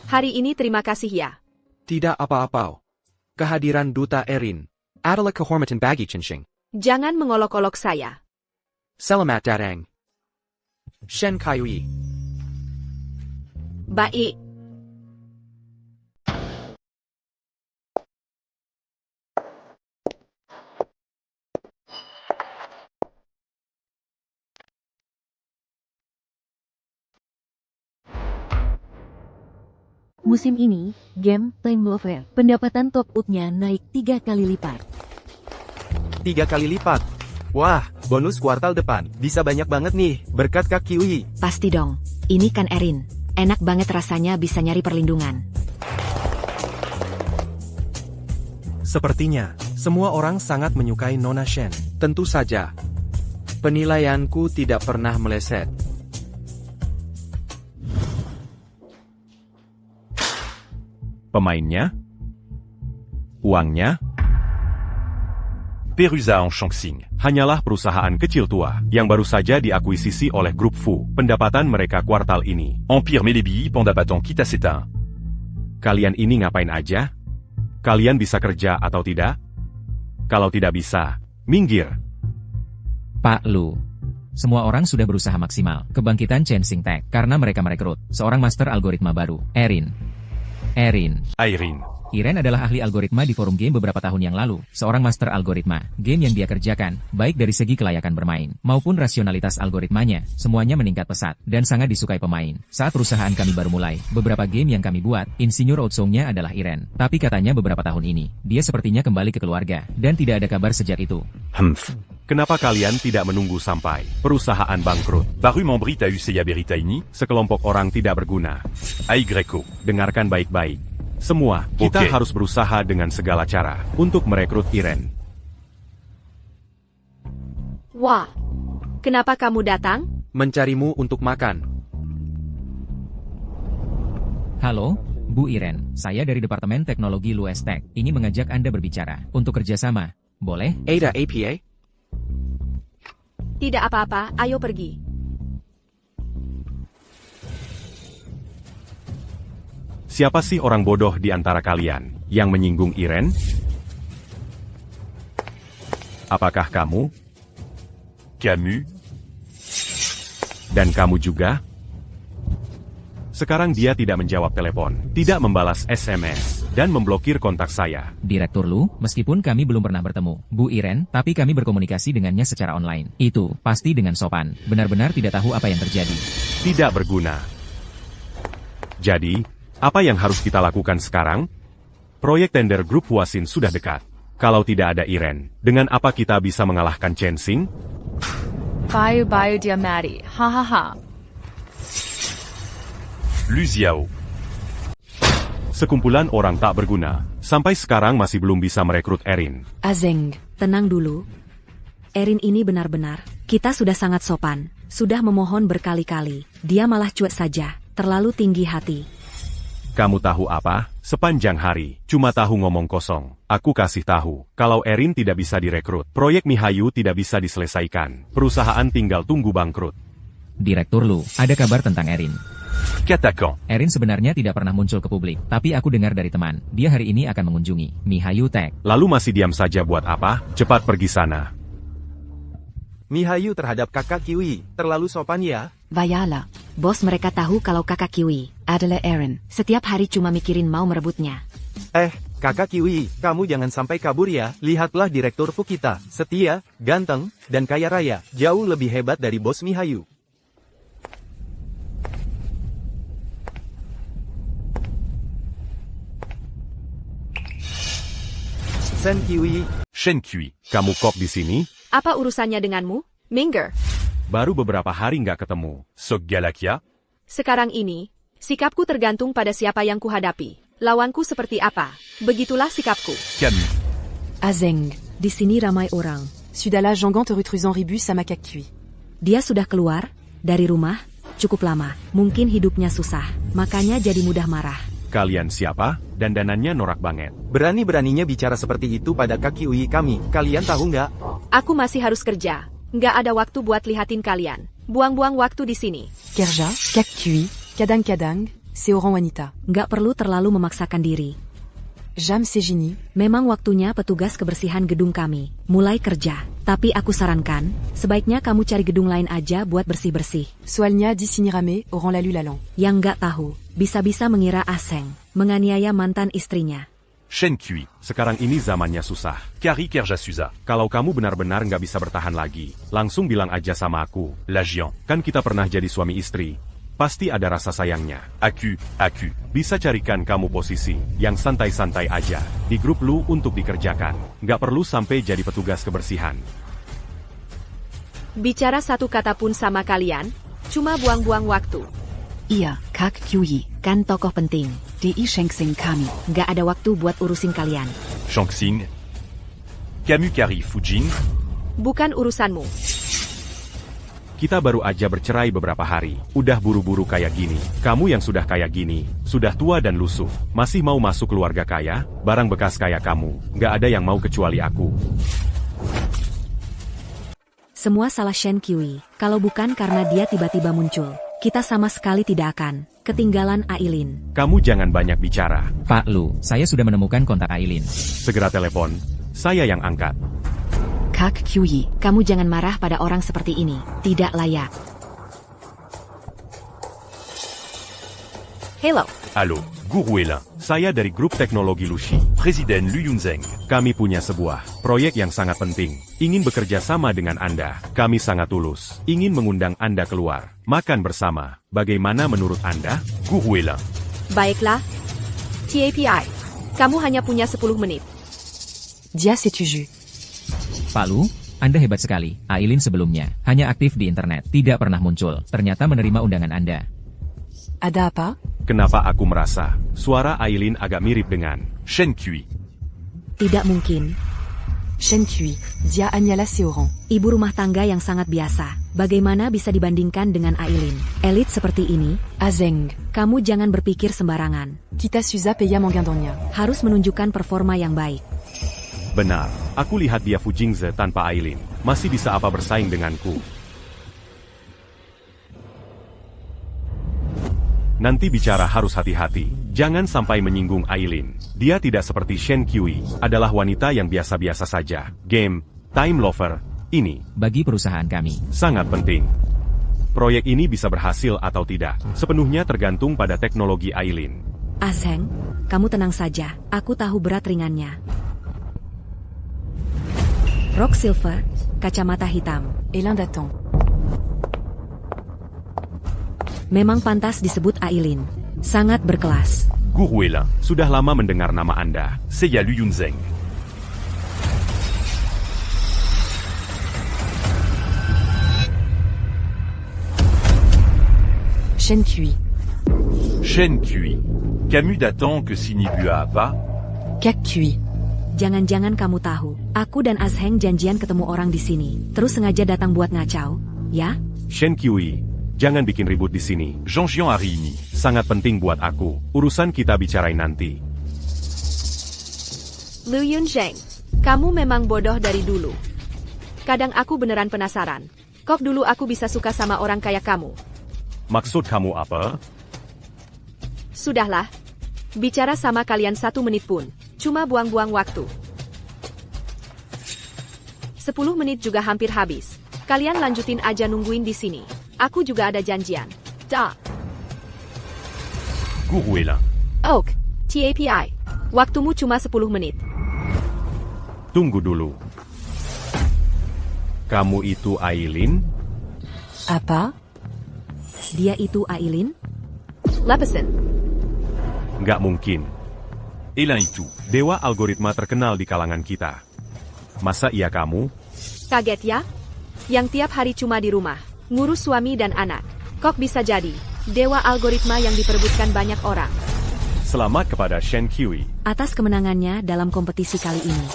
Hari ini terima kasih ya. Tidak apa-apa. Kehadiran Duta Erin adalah kehormatan bagi Chenxing. Jangan mengolok-olok saya. Selamat datang. Shen Qiui. Baik. Musim ini, game Time Lover, pendapatan top up-nya naik 3 kali lipat. 3 kali lipat. Wah, bonus kuartal depan. Bisa banyak banget nih, berkat Kak Kiwi. Pasti dong. Ini kan Erin. Enak banget rasanya bisa nyari perlindungan. Sepertinya, semua orang sangat menyukai Nona Shen. Tentu saja. Penilaianku tidak pernah meleset. Pemainnya? Uangnya? Perusa en Shaanxing. Hanyalah perusahaan kecil tua yang baru saja diakuisisi oleh grup Fu. Pendapatan mereka kuartal ini. Empire Melebi pendant battant quitte à s'éteindre. Kalian ini ngapain aja? Kalian bisa kerja atau tidak? Kalau tidak bisa, minggir. Pak Lu. Semua orang sudah berusaha maksimal. Kebangkitan Chensing Tech karena mereka merekrut seorang master algoritma baru, Erin. Irene. Iren adalah ahli algoritma di forum game beberapa tahun yang lalu. Seorang master algoritma, game yang dia kerjakan, baik dari segi kelayakan bermain, maupun rasionalitas algoritmanya, semuanya meningkat pesat, dan sangat disukai pemain. Saat perusahaan kami baru mulai, beberapa game yang kami buat, insinyur outsongnya adalah Iren. Tapi katanya beberapa tahun ini, dia sepertinya kembali ke keluarga, dan tidak ada kabar sejak itu. Kenapa kalian tidak menunggu sampai perusahaan bangkrut? Baru membrit à Usea Beritaini. Sekelompok orang tidak berguna. Greco. Dengarkan baik-baik. Semua, kita harus berusaha dengan segala cara untuk merekrut Iren. Wah, kenapa kamu datang? Mencarimu untuk makan. Halo, Bu Iren. Saya dari Departemen Teknologi Luestek. Ini mengajak Anda berbicara untuk kerjasama. Boleh? Ada APA? Tidak apa-apa, ayo pergi. Siapa sih orang bodoh di antara kalian yang menyinggung Iren? Apakah kamu? Camus. Dan kamu juga? Sekarang dia tidak menjawab telepon, tidak membalas SMS, dan memblokir kontak saya. Direktur Lu, meskipun kami belum pernah bertemu, Bu Iren, tapi kami berkomunikasi dengannya secara online. Itu, pasti dengan sopan. Benar-benar tidak tahu apa yang terjadi. Tidak berguna. Jadi, apa yang harus kita lakukan sekarang? Proyek tender grup Huasin sudah dekat. Kalau tidak ada Iren, dengan apa kita bisa mengalahkan Chensing? Bye dia mati. Hahaha. Lu Xiao. Sekumpulan orang tak berguna, sampai sekarang masih belum bisa merekrut Erin. Azeng, tenang dulu. Erin ini benar-benar, kita sudah sangat sopan, sudah memohon berkali-kali, dia malah cuek saja, terlalu tinggi hati. Kamu tahu apa? Sepanjang hari, cuma tahu ngomong kosong. Aku kasih tahu, kalau Erin tidak bisa direkrut, proyek Mihayu tidak bisa diselesaikan. Perusahaan tinggal tunggu bangkrut. Direktur Lu, ada kabar tentang Erin. Katakan. Erin sebenarnya tidak pernah muncul ke publik, tapi aku dengar dari teman, dia hari ini akan mengunjungi Mihayu Tech. Lalu masih diam saja buat apa? Cepat pergi sana. Mihayu terhadap kakak Kiwi, terlalu sopan ya. Vayala, bos mereka tahu kalau kakak Kiwi adalah Erin. Setiap hari cuma mikirin mau merebutnya. Kakak Kiwi, kamu jangan sampai kabur ya. Lihatlah direktur Fu kita, setia, ganteng, dan kaya raya. Jauh lebih hebat dari bos Mihayu. Shen Kiwi. Shen Kiwi, kamu kok di sini? Apa urusannya denganmu? Minggir. Baru beberapa hari nggak ketemu. Sok Galakia. Sekarang ini, sikapku tergantung pada siapa yang kuhadapi. Lawanku seperti apa? Begitulah sikapku. Camus. Azeng, di sini ramai orang. Sudala Jangante Retrusant Ribus sama Kak Kiwi. Dia sudah keluar dari rumah cukup lama. Mungkin hidupnya susah, makanya jadi mudah marah. Kalian siapa? Dandanannya norak banget. Berani-beraninya bicara seperti itu pada kaki UI kami. Kalian tahu nggak? Aku masih harus kerja. Nggak ada waktu buat lihatin kalian. Buang-buang waktu di sini. Kerja, Kak Kiwi, kadang-kadang, c'est orang wanita. Nggak perlu terlalu memaksakan diri. Jam segini. Memang waktunya petugas kebersihan gedung kami mulai kerja. Tapi aku sarankan, sebaiknya kamu cari gedung lain aja buat bersih-bersih. Soalnya di sini rame, orang lalu lalang. Yang nggak tahu, bisa-bisa mengira Aseng menganiaya mantan istrinya. Shen Kiwi. Sekarang ini zamannya susah. Kari Kerja Suza. Kalau kamu benar-benar nggak bisa bertahan lagi, langsung bilang aja sama aku. La Jian. Kan kita pernah jadi suami istri. pasti ada rasa sayangnya. Aku bisa carikan kamu posisi yang santai-santai aja di grup lu untuk dikerjakan. Nggak perlu sampai jadi petugas kebersihan. Bicara satu kata pun sama kalian, cuma buang-buang waktu. Iya, Kak Kyuyi, kan tokoh penting. Di Shengsing kami. Nggak ada waktu buat urusin kalian. Shangsing. Kamukari Fujin. Bukan urusanmu. Kita baru aja bercerai beberapa hari. Udah buru-buru kayak gini. Kamu yang sudah kayak gini, sudah tua dan lusuh, masih mau masuk keluarga kaya, barang bekas kayak kamu. Nggak ada yang mau kecuali aku. Semua salah Shen Qiuyi. Kalau bukan karena dia tiba-tiba muncul, kita sama sekali tidak akan ketinggalan Ailin. Kamu jangan banyak bicara. Pak Lu, saya sudah menemukan kontak Ailin. Segera telepon, saya yang angkat. Kak Kyuyi, kamu jangan marah pada orang seperti ini. Tidak layak. Hello. Halo, Guru Wela. Saya dari grup teknologi Lushi. Presiden Liu Yunzeng. Kami punya sebuah proyek yang sangat penting. Ingin bekerja sama dengan Anda. Kami sangat tulus. Ingin mengundang Anda keluar. Makan bersama. Bagaimana menurut Anda? Guru Wela. Baiklah. TAPI. Kamu hanya punya 10 menit. Jia setuju. Pak Lu, Anda hebat sekali. Ailin sebelumnya hanya aktif di internet, tidak pernah muncul. Ternyata menerima undangan Anda. Ada apa? Kenapa aku merasa suara Ailin agak mirip dengan Shen Qiuyi. Tidak mungkin. Shen Qiuyi, dia hanyalah seorang ibu rumah tangga yang sangat biasa. Bagaimana bisa dibandingkan dengan Ailin? Elit seperti ini, Azeng, kamu jangan berpikir sembarangan. Kita sudah paya menggantinya. Harus menunjukkan performa yang baik. benar. Aku lihat dia Fujingze tanpa Ailin. Masih bisa apa bersaing denganku? Nanti bicara harus hati-hati. Jangan sampai menyinggung Ailin. Dia tidak seperti Shen Qiuyi. Adalah wanita yang biasa-biasa saja. Game, time lover, ini bagi perusahaan kami sangat penting. Proyek ini bisa berhasil atau tidak, sepenuhnya tergantung pada teknologi Ailin. Azeng, kamu tenang saja. Aku tahu berat ringannya. Rok silver, kacamata hitam, Elan datang. Memang pantas disebut Ailin. Sangat berkelas. Guru Wela, sudah lama mendengar nama Anda. Saya Liu Yunzeng. Shen Qiuyi. Shen Qiuyi. Camus d'attend que signe Bua va. Kak Qiuyi. Jangan-jangan kamu tahu, aku dan Azeng janjian ketemu orang di sini, terus sengaja datang buat ngacau, ya? Shen Qiuyi, jangan bikin ribut di sini. Jean-Jian hari ini sangat penting buat aku. Urusan kita bicarain nanti. Liu Yunzeng, kamu memang bodoh dari dulu. Kadang aku beneran penasaran. Kok dulu aku bisa suka sama orang kayak kamu? Maksud kamu apa? Sudahlah. Bicara sama kalian 1 menit pun. Cuma buang-buang waktu. 10 menit juga hampir habis. Kalian lanjutin aja nungguin di sini. Aku juga ada janjian. Dah. Guru Wela. Oak, TAPI. Waktumu cuma 10 menit. Tunggu dulu. Kamu itu Ailin? Apa? Dia itu Ailin? Lepesan. Nggak mungkin. Elin itu. Dewa algoritma terkenal di kalangan kita. Masa iya kamu? Kaget ya? Yang tiap hari cuma di rumah, ngurus suami dan anak. Kok bisa jadi dewa algoritma yang diperebutkan banyak orang? Selamat kepada Shen Qiuyi atas kemenangannya dalam kompetisi kali ini.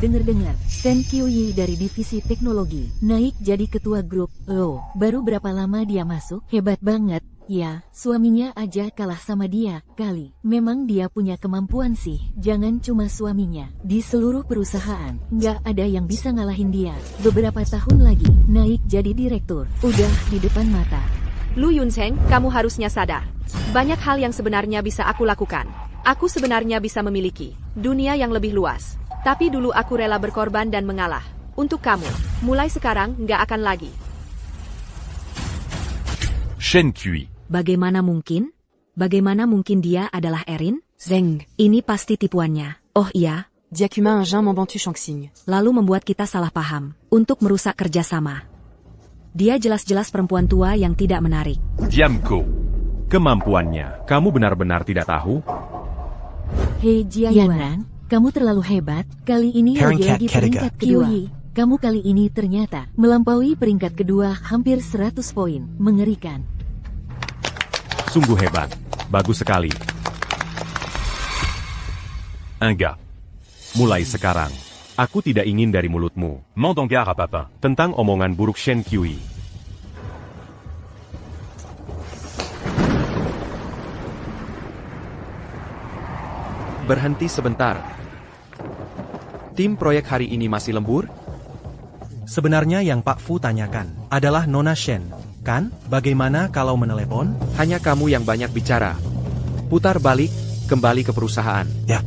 Dengar-dengar, Shen Qiuyi dari divisi teknologi naik jadi ketua grup. Loh, baru berapa lama dia masuk? Hebat banget. Ya, suaminya aja kalah sama dia, kali. Memang dia punya kemampuan sih. Jangan cuma suaminya. Di seluruh perusahaan, nggak ada yang bisa ngalahin dia. Beberapa tahun lagi, naik jadi direktur. Udah di depan mata. Liu Yunzeng, kamu harusnya sadar. Banyak hal yang sebenarnya bisa aku lakukan. Aku sebenarnya bisa memiliki dunia yang lebih luas. Tapi dulu aku rela berkorban dan mengalah. Untuk kamu, mulai sekarang nggak akan lagi. Shen Qiuyi. Bagaimana mungkin? Bagaimana mungkin dia adalah Erin? Zeng, ini pasti tipuannya. Oh iya, Jiakumin Jean membantu Shangsing. Lalu membuat kita salah paham, untuk merusak kerjasama. Dia jelas-jelas perempuan tua yang tidak menarik. Diamku. Kemampuannya, kamu benar-benar tidak tahu? Hei Jiayuan, kamu terlalu hebat. Kali ini lagi-lagi peringkat kedua. Kamu kali ini ternyata melampaui peringkat kedua hampir 100 poin. Mengerikan. Sungguh hebat. Bagus sekali. Enggak. Mulai sekarang, aku tidak ingin dari mulutmu. M'entends à papa. Tentang omongan buruk Shen Qiui. Berhenti sebentar. Tim proyek hari ini masih lembur? Sebenarnya yang Pak Fu tanyakan adalah Nona Shen, kan? Bagaimana kalau menelepon? Hanya kamu yang banyak bicara. Putar balik, kembali ke perusahaan. Ya.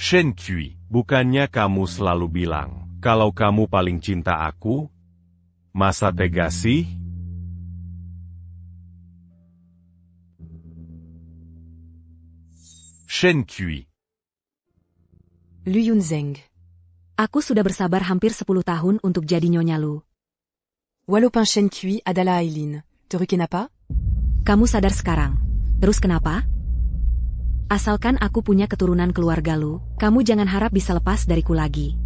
Shen Qiui, bukannya kamu selalu bilang, kalau kamu paling cinta aku? Masa tega sih? Shen Qiui. Lu Yunzeng. Aku sudah bersabar hampir 10 tahun untuk jadi Nyonya Lu. Walopin Shen Qiui adalah Aileen. Teru kenapa? Kamu sadar sekarang. Terus kenapa? Asalkan aku punya keturunan keluarga Lu, kamu jangan harap bisa lepas dariku lagi.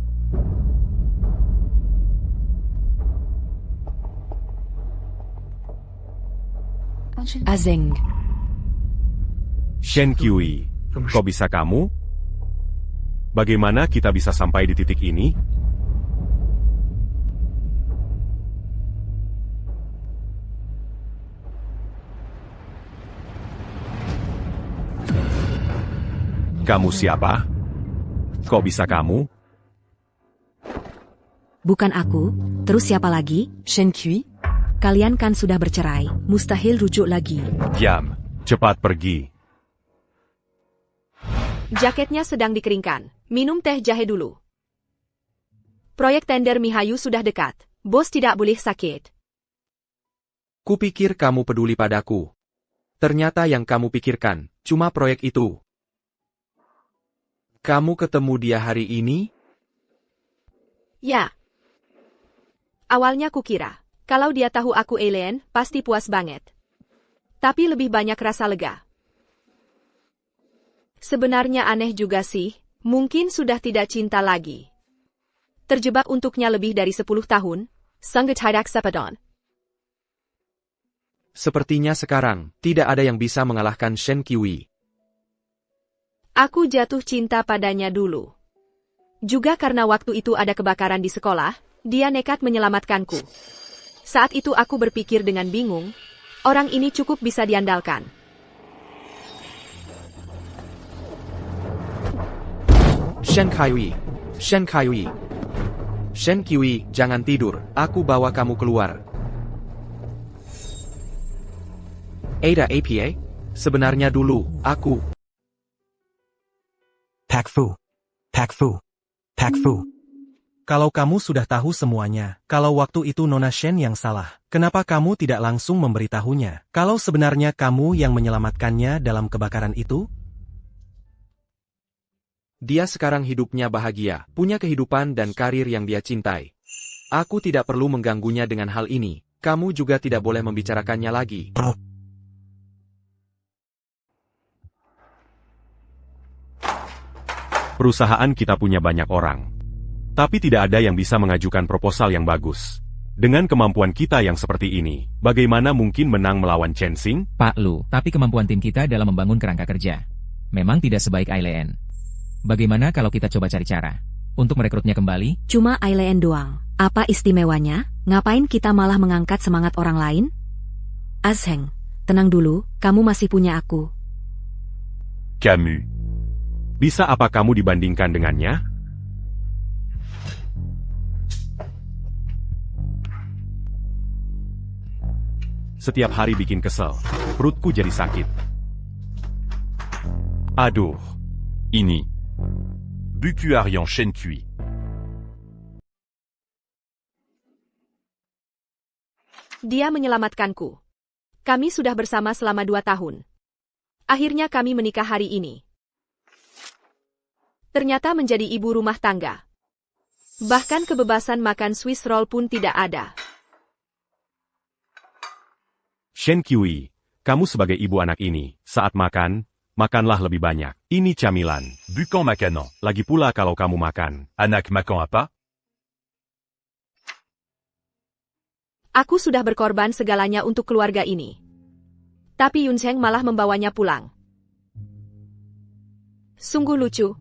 Azeng. Shen Qiui, kok bisa kamu? Bagaimana kita bisa sampai di titik ini? Kamu siapa? Kok bisa kamu? Bukan aku, terus siapa lagi? Shen Qiui? Kalian kan sudah bercerai, mustahil rujuk lagi. Diam, cepat pergi. Jaketnya sedang dikeringkan. Minum teh jahe dulu. Proyek tender Mihayu sudah dekat. Bos tidak boleh sakit. Kupikir kamu peduli padaku. Ternyata yang kamu pikirkan, cuma proyek itu. Kamu ketemu dia hari ini? Ya. Awalnya kukira, kalau dia tahu aku alien, pasti puas banget. Tapi lebih banyak rasa lega. Sebenarnya aneh juga sih, mungkin sudah tidak cinta lagi. Terjebak untuknya lebih dari 10 tahun, sangat tidak sepadan. Sepertinya sekarang, tidak ada yang bisa mengalahkan Shen Qiui. Aku jatuh cinta padanya dulu. Juga karena waktu itu ada kebakaran di sekolah, dia nekat menyelamatkanku. Saat itu aku berpikir dengan bingung, orang ini cukup bisa diandalkan. Shen Qiui, Shen Qiui. Shen Qiui, jangan tidur, aku bawa kamu keluar. Ada apa? Sebenarnya dulu, aku... Pak Fu. Pak Fu. Pak Fu. Kalau kamu sudah tahu semuanya, kalau waktu itu Nona Shen yang salah, kenapa kamu tidak langsung memberitahunya? Kalau sebenarnya kamu yang menyelamatkannya dalam kebakaran itu? Dia sekarang hidupnya bahagia, punya kehidupan dan karir yang dia cintai. Aku tidak perlu mengganggunya dengan hal ini, kamu juga tidak boleh membicarakannya lagi. Perusahaan kita punya banyak orang. Tapi tidak ada yang bisa mengajukan proposal yang bagus. Dengan kemampuan kita yang seperti ini, bagaimana mungkin menang melawan Chen Xing? Pak Lu, tapi kemampuan tim kita dalam membangun kerangka kerja memang tidak sebaik Aileen. Bagaimana kalau kita coba cari cara untuk merekrutnya kembali? Cuma Aileen doang. Apa istimewanya? Ngapain kita malah mengangkat semangat orang lain? Azheng, tenang dulu, kamu masih punya aku. Camus. Bisa apa kamu dibandingkan dengannya? setiap hari bikin kesel. Perutku jadi sakit. Aduh. Ini. Buku Arian Shen Kui. Dia menyelamatkanku. Kami sudah bersama selama 2 tahun. Akhirnya kami menikah hari ini. Ternyata menjadi ibu rumah tangga. Bahkan kebebasan makan Swiss roll pun tidak ada. Shen Kui, kamu sebagai ibu anak ini, saat makan, makanlah lebih banyak. Ini camilan. Bukan makanan. Lagi pula kalau kamu makan. Anak makan apa? Aku sudah berkorban segalanya untuk keluarga ini. Tapi Yun Cheng malah membawanya pulang. Sungguh lucu.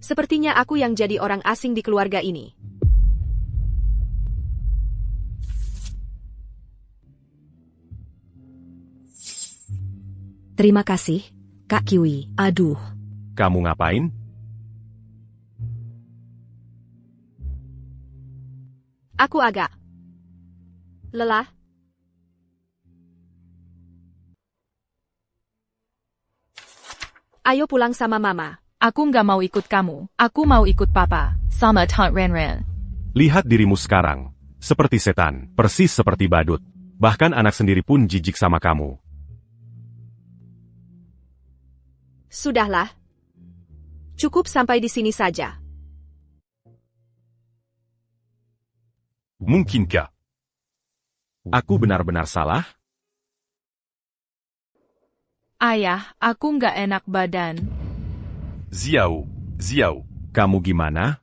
Sepertinya aku yang jadi orang asing di keluarga ini. Terima kasih, Kak Kiwi. Aduh. Kamu ngapain? Aku agak lelah. Ayo pulang sama mama. Aku nggak mau ikut kamu. Aku mau ikut papa. Sama Tante Ren. Lihat dirimu sekarang. Seperti setan. Persis seperti badut. Bahkan anak sendiri pun jijik sama kamu. Sudahlah. Cukup sampai di sini saja. Mungkinkah? Aku benar-benar salah? Ayah, aku nggak enak badan. Xiao. Kamu gimana?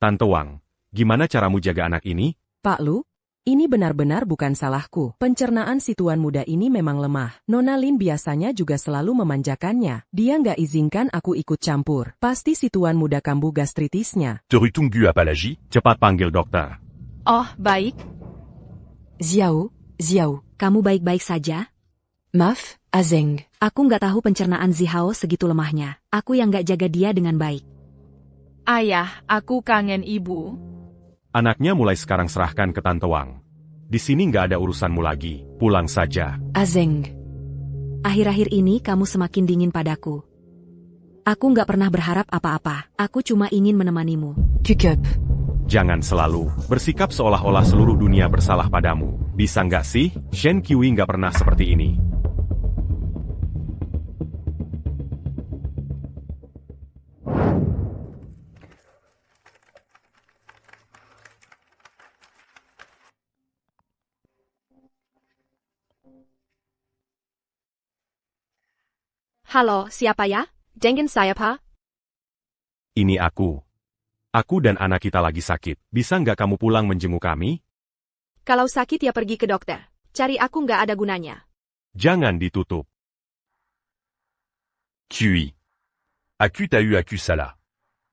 Tante Wang, gimana caramu jaga anak ini? Pak Lu, ini benar-benar bukan salahku. Pencernaan si tuan muda ini memang lemah. Nona Lin biasanya juga selalu memanjakannya. Dia nggak izinkan aku ikut campur. Pasti si tuan muda kambuh gastritisnya. Terutunggu apalagi? Cepat panggil dokter. Oh, baik. Xiao, kamu baik-baik saja? Maaf, Azeng. Aku nggak tahu pencernaan Zihao segitu lemahnya. Aku yang nggak jaga dia dengan baik. Ayah, aku kangen ibu. Anaknya mulai sekarang serahkan ke Tante Wang. Di sini nggak ada urusanmu lagi. Pulang saja. Azeng. Akhir-akhir ini kamu semakin dingin padaku. Aku nggak pernah berharap apa-apa. Aku cuma ingin menemanimu. Cukup. Jangan selalu bersikap seolah-olah seluruh dunia bersalah padamu. Bisa nggak sih? Shen Kui nggak pernah seperti ini. Halo, siapa ya? Dengan saya, Pak? Ini aku. Aku dan anak kita lagi sakit. Bisa nggak kamu pulang menjenguk kami? Kalau sakit ya pergi ke dokter. Cari aku nggak ada gunanya. Jangan ditutup. Kui. Aku salah.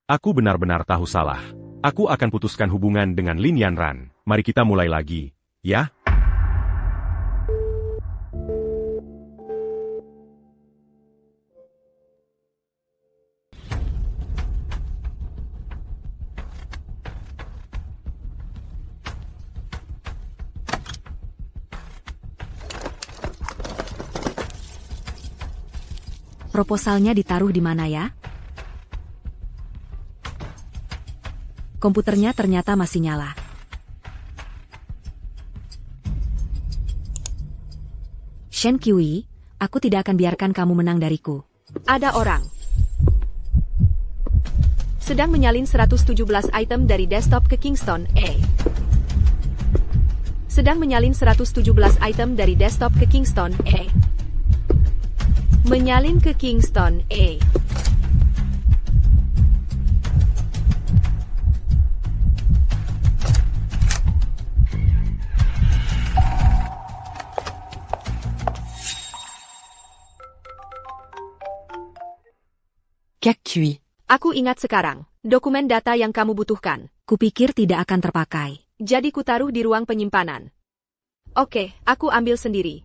Aku benar-benar tahu salah. Aku akan putuskan hubungan dengan Lin Yanran. Mari kita mulai lagi, ya? Proposalnya ditaruh di mana ya? Komputernya ternyata masih nyala. Shen Kui, aku tidak akan biarkan kamu menang dariku. Ada orang sedang menyalin 117 item dari desktop ke Kingston A. Sedang menyalin 117 item dari desktop ke Kingston A. Menyalin ke Kingston A. Kak Kui. Aku ingat sekarang. Dokumen data yang kamu butuhkan. Kupikir tidak akan terpakai. Jadi kutaruh di ruang penyimpanan. Oke, aku ambil sendiri.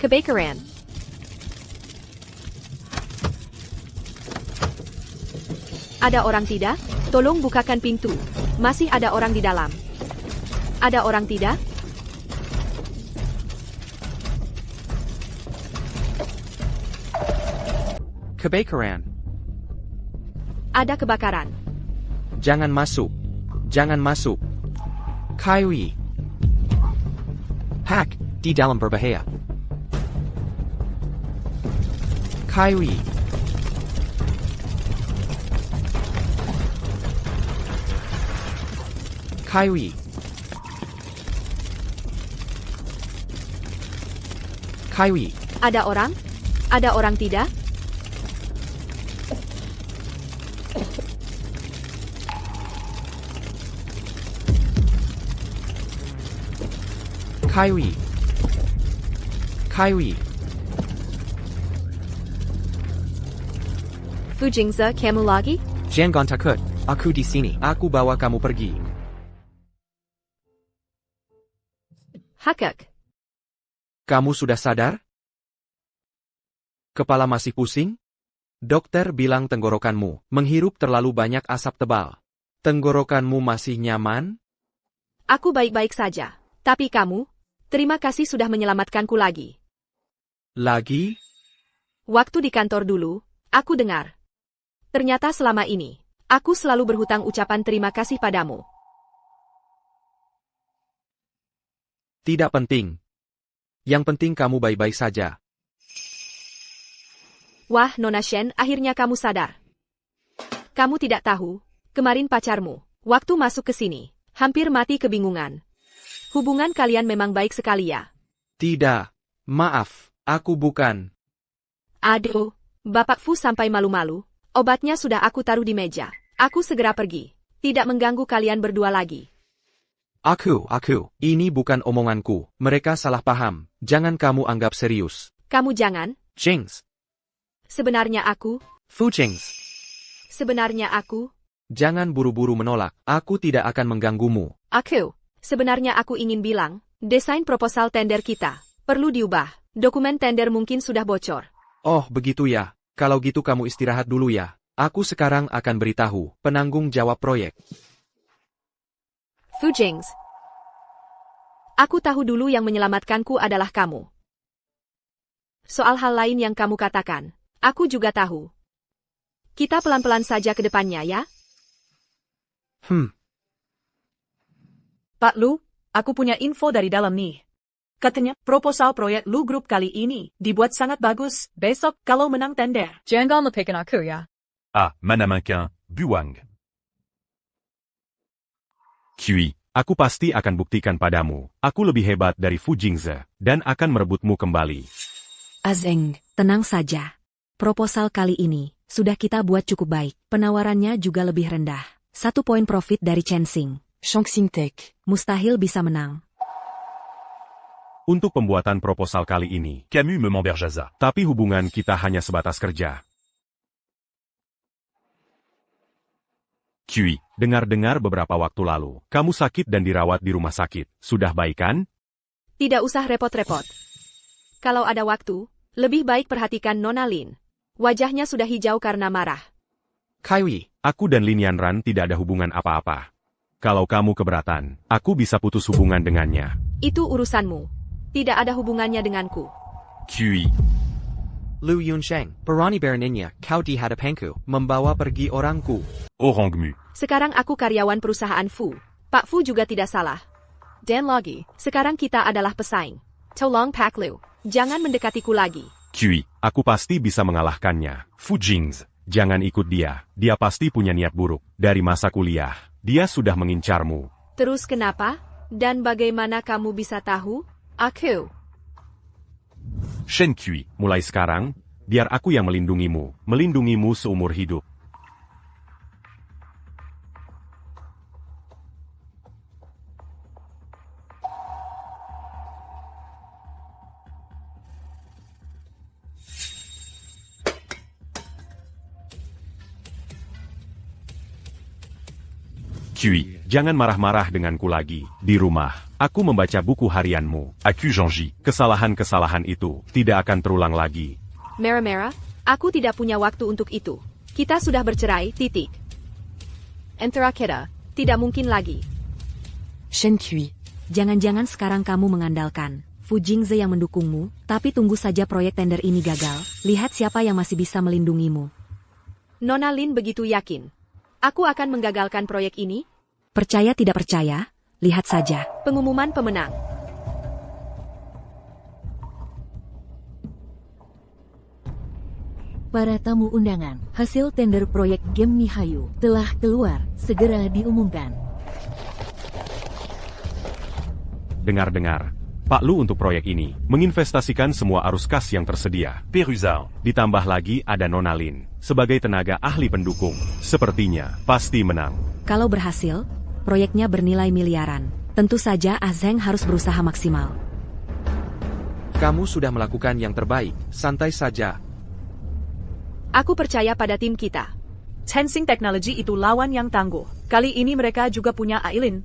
Kebakaran. Ada orang tidak? Tolong bukakan pintu. Masih ada orang di dalam. Ada orang tidak? Kebakaran. Ada kebakaran. Jangan masuk. Jangan masuk. Kyrie. Hack, di dalam berbahaya. Kyrie. Kyrie. Kyrie. Ada orang? Ada orang tidak? Kyrie. Kyrie. Fujingza, kamu lagi? Jangan takut. Aku di sini. Aku bawa kamu pergi. Hakak. Kamu sudah sadar? Kepala masih pusing? Dokter bilang tenggorokanmu menghirup terlalu banyak asap tebal. Tenggorokanmu masih nyaman? Aku baik-baik saja. Tapi kamu? Terima kasih sudah menyelamatkanku lagi. Lagi? Waktu di kantor dulu, aku dengar. Ternyata selama ini, aku selalu berhutang ucapan terima kasih padamu. Tidak penting. Yang penting kamu baik-baik saja. Wah, Nona Shen, akhirnya kamu sadar. Kamu tidak tahu, kemarin pacarmu, waktu masuk ke sini, hampir mati kebingungan. Hubungan kalian memang baik sekali ya. Tidak. Maaf, aku bukan. Aduh, Bapak Fu sampai malu-malu. Obatnya sudah aku taruh di meja. Aku segera pergi. Tidak mengganggu kalian berdua lagi. Aku. Ini bukan omonganku. Mereka salah paham. Jangan kamu anggap serius. Kamu jangan. Jings. Sebenarnya aku. Fu Jings. Sebenarnya aku. Jangan buru-buru menolak. Aku tidak akan mengganggumu. Aku. Sebenarnya aku ingin bilang, desain proposal tender kita perlu diubah. Dokumen tender mungkin sudah bocor. Oh, begitu ya. Kalau gitu kamu istirahat dulu ya. Aku sekarang akan beritahu penanggung jawab proyek. Fujings. Aku tahu dulu yang menyelamatkanku adalah kamu. Soal hal lain yang kamu katakan, aku juga tahu. Kita pelan-pelan saja ke depannya ya. Pak Lu, aku punya info dari dalam nih. Katanya, proposal proyek Lu Group kali ini dibuat sangat bagus. Besok kalau menang tender. Jangan lepaskan aku ya. Ah, Manamankin, Buang. Kui, aku pasti akan buktikan padamu. Aku lebih hebat dari Fu Jingze, dan akan merebutmu kembali. Azeng, tenang saja. Proposal kali ini, sudah kita buat cukup baik. Penawarannya juga lebih rendah. 1 poin profit dari Chensing. Shangxing Tech. Mustahil bisa menang. Untuk pembuatan proposal kali ini, Camus me Memberjaza. tapi hubungan kita hanya sebatas kerja. Kui. Dengar-dengar beberapa waktu lalu, kamu sakit dan dirawat di rumah sakit. Sudah baik kan? Tidak usah repot-repot. Kalau ada waktu, lebih baik perhatikan Nona Lin. Wajahnya sudah hijau karena marah. Kyrie. Aku dan Lin Yanran tidak ada hubungan apa-apa. Kalau kamu keberatan, aku bisa putus hubungan dengannya. Itu urusanmu. Tidak ada hubungannya denganku. Kui. Lu Yunsheng. Berani beraninya kau di hadapanku membawa pergi orangku. Orangmu. Sekarang aku karyawan perusahaan Fu. Pak Fu juga tidak salah. Dan lagi, sekarang kita adalah pesaing. Tolong Pak Lu, jangan mendekatiku lagi. Kui, aku pasti bisa mengalahkannya. Fu Jingze, jangan ikut dia. Dia pasti punya niat buruk. Dari masa kuliah, dia sudah mengincarmu. Terus kenapa? Dan bagaimana kamu bisa tahu? Aku. Shen Kui, mulai sekarang, biar aku yang melindungimu seumur hidup. Cui. Jangan marah-marah denganku lagi. Di rumah, aku membaca buku harianmu. Aku Jean-Ji. Kesalahan-kesalahan itu tidak akan terulang lagi. Merah-merah, aku tidak punya waktu untuk itu. Kita sudah bercerai, titik. Antara kita, tidak mungkin lagi. Shen Kui. Jangan-jangan sekarang kamu mengandalkan Fu Jingze yang mendukungmu, tapi tunggu saja proyek tender ini gagal, lihat siapa yang masih bisa melindungimu. Nona Lin begitu yakin. Aku akan menggagalkan proyek ini? Percaya tidak percaya, lihat saja. Pengumuman pemenang. Para tamu undangan, hasil tender proyek game Mihayu telah keluar, segera diumumkan. Dengar-dengar, Pak Lu untuk proyek ini menginvestasikan semua arus kas yang tersedia. Perusal. Ditambah lagi ada Nona Lin sebagai tenaga ahli pendukung. Sepertinya pasti menang. Kalau berhasil, proyeknya bernilai miliaran. Tentu saja Azeng harus berusaha maksimal. Kamu sudah melakukan yang terbaik, santai saja. Aku percaya pada tim kita. Tensing Technology itu lawan yang tangguh. Kali ini mereka juga punya Ailin.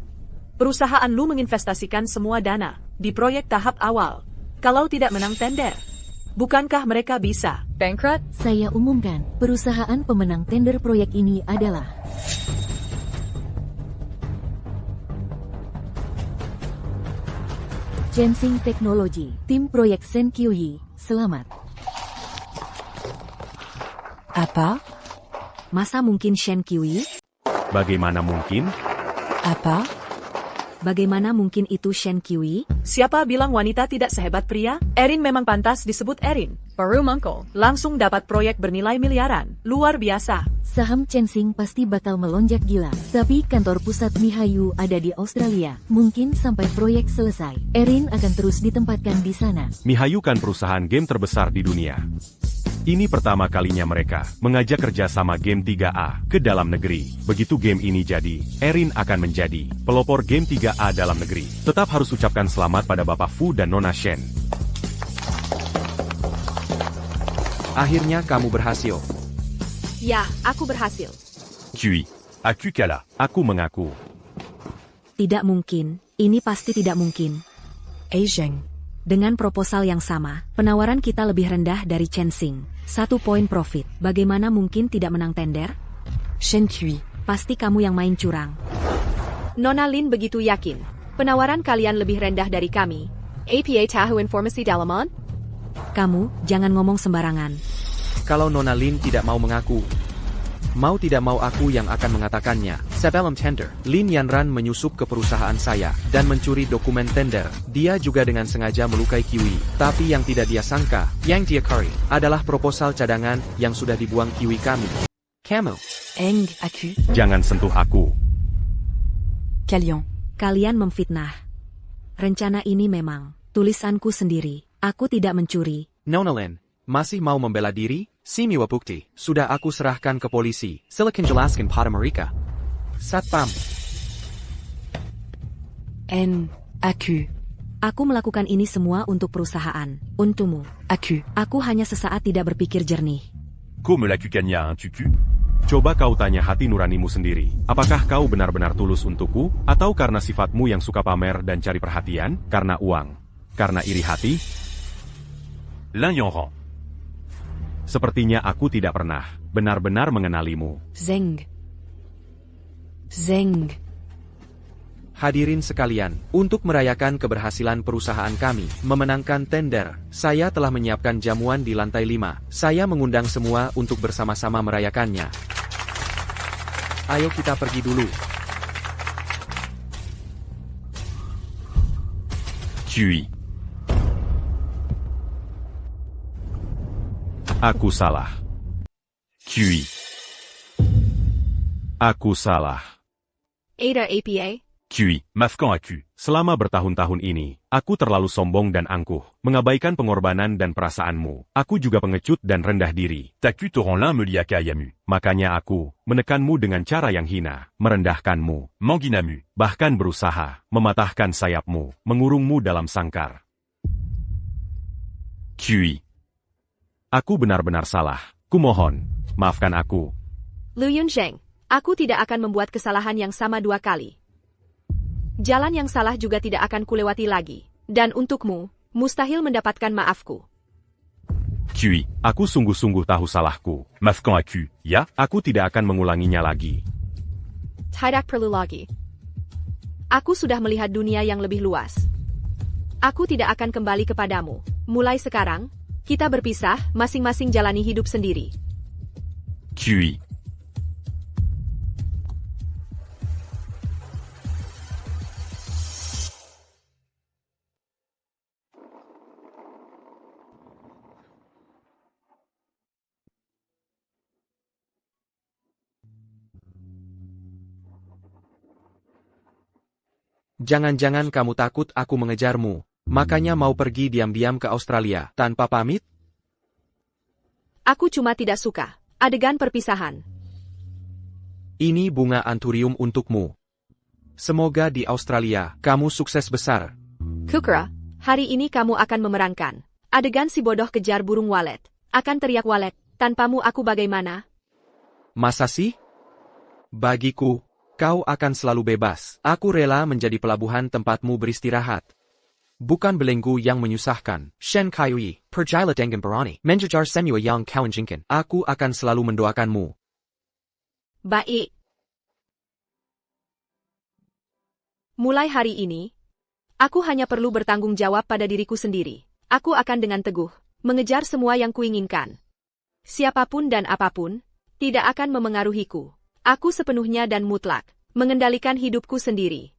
Perusahaan Lu menginvestasikan semua dana di proyek tahap awal. Kalau tidak menang tender, bukankah mereka bisa bankrupt? Saya umumkan, perusahaan pemenang tender proyek ini adalah Tensing Technology, tim proyek Sen Kyuyi. Selamat. Apa? Masa mungkin Shen Kyuyi? Bagaimana mungkin? Apa? Bagaimana mungkin itu Shen Kyuyi? Siapa bilang wanita tidak sehebat pria? Erin memang pantas disebut Erin. Baru Mangko langsung dapat proyek bernilai miliaran. Luar biasa. Saham Tensing pasti bakal melonjak gila. Tapi kantor pusat Mihayu ada di Australia. Mungkin sampai proyek selesai, Erin akan terus ditempatkan di sana. Mihayu kan perusahaan game terbesar di dunia. Ini pertama kalinya mereka mengajak kerja sama game 3A ke dalam negeri. Begitu game ini jadi, Erin akan menjadi pelopor game 3A dalam negeri. Tetap harus ucapkan selamat pada Bapak Fu dan Nona Shen. Akhirnya kamu berhasil. Ya, aku berhasil. Cui. Aku kalah. Aku mengaku. Tidak mungkin, ini pasti tidak mungkin. Zheng. Dengan proposal yang sama, penawaran kita lebih rendah dari Tensing. 1 poin profit. Bagaimana mungkin tidak menang tender? Shen Kui. Pasti kamu yang main curang. Nona Lin begitu yakin. Penawaran kalian lebih rendah dari kami. APA tahu informasi dalaman? Kamu, jangan ngomong sembarangan. Kalau Nona Lin tidak mau mengaku, mau tidak mau aku yang akan mengatakannya. Sebelum tender, Lin Yanran menyusup ke perusahaan saya dan mencuri dokumen tender. Dia juga dengan sengaja melukai Kiwi. Tapi yang tidak dia sangka, yang dia cari, adalah proposal cadangan yang sudah dibuang Kiwi kami. Kamu. Aku. Jangan sentuh aku. Kalian memfitnah. Rencana ini memang tulisanku sendiri. Aku tidak mencuri. Nona Lin, masih mau membela diri? Simiwa bukti, sudah aku serahkan ke polisi. Silakan jelaskan pada mereka. Satpam. Aku melakukan ini semua untuk perusahaan. Untukmu. Aku hanya sesaat tidak berpikir jernih. Kau melakukannya, tuku? Coba kau tanya hati nuranimu sendiri. Apakah kau benar-benar tulus untukku? Atau karena sifatmu yang suka pamer dan cari perhatian? Karena uang? Karena iri hati? Lin Yanran. Sepertinya aku tidak pernah benar-benar mengenalimu. Zeng. Hadirin sekalian, untuk merayakan keberhasilan perusahaan kami memenangkan tender, saya telah menyiapkan jamuan di lantai 5. Saya mengundang semua untuk bersama-sama merayakannya. Ayo kita pergi dulu. Cui. Aku salah. Cui. Aku salah. Ada APA? Cui, maafkan aku. Selama bertahun-tahun ini, aku terlalu sombong dan angkuh, mengabaikan pengorbanan dan perasaanmu. Aku juga pengecut dan rendah diri. Taku Toronlin meliaka yamu. Makanya aku menekanmu dengan cara yang hina, merendahkanmu, Manginamu. bahkan berusaha mematahkan sayapmu, mengurungmu dalam sangkar. Cui. Aku benar-benar salah. Kumohon, maafkan aku. Lu Yunsheng, Aku tidak akan membuat kesalahan yang sama 2 kali. Jalan yang salah juga tidak akan kulewati lagi. Dan untukmu, mustahil mendapatkan maafku. Kui, aku sungguh-sungguh tahu salahku. Maafkan aku, ya? Aku tidak akan mengulanginya lagi. Tidak perlu lagi. Aku sudah melihat dunia yang lebih luas. Aku tidak akan kembali kepadamu. Mulai sekarang, kita berpisah, masing-masing jalani hidup sendiri. Kui. Jangan-jangan kamu takut aku mengejarmu, makanya mau pergi diam-diam ke Australia, tanpa pamit? Aku cuma tidak suka adegan perpisahan. Ini bunga anturium untukmu. Semoga di Australia, kamu sukses besar. Kukra, hari ini kamu akan memerankan adegan si bodoh kejar burung walet. Akan teriak walet, tanpamu aku bagaimana? Masa sih? Bagiku, kau akan selalu bebas. Aku rela menjadi pelabuhan tempatmu beristirahat. Bukan belenggu yang menyusahkan. Shen Kaiyui, perjala dengan berani. Menjajar semua yang kau inginkan. Aku akan selalu mendoakanmu. Baik. Mulai hari ini, aku hanya perlu bertanggung jawab pada diriku sendiri. Aku akan dengan teguh mengejar semua yang kuinginkan. Siapapun dan apapun, tidak akan memengaruhiku. Aku sepenuhnya dan mutlak mengendalikan hidupku sendiri.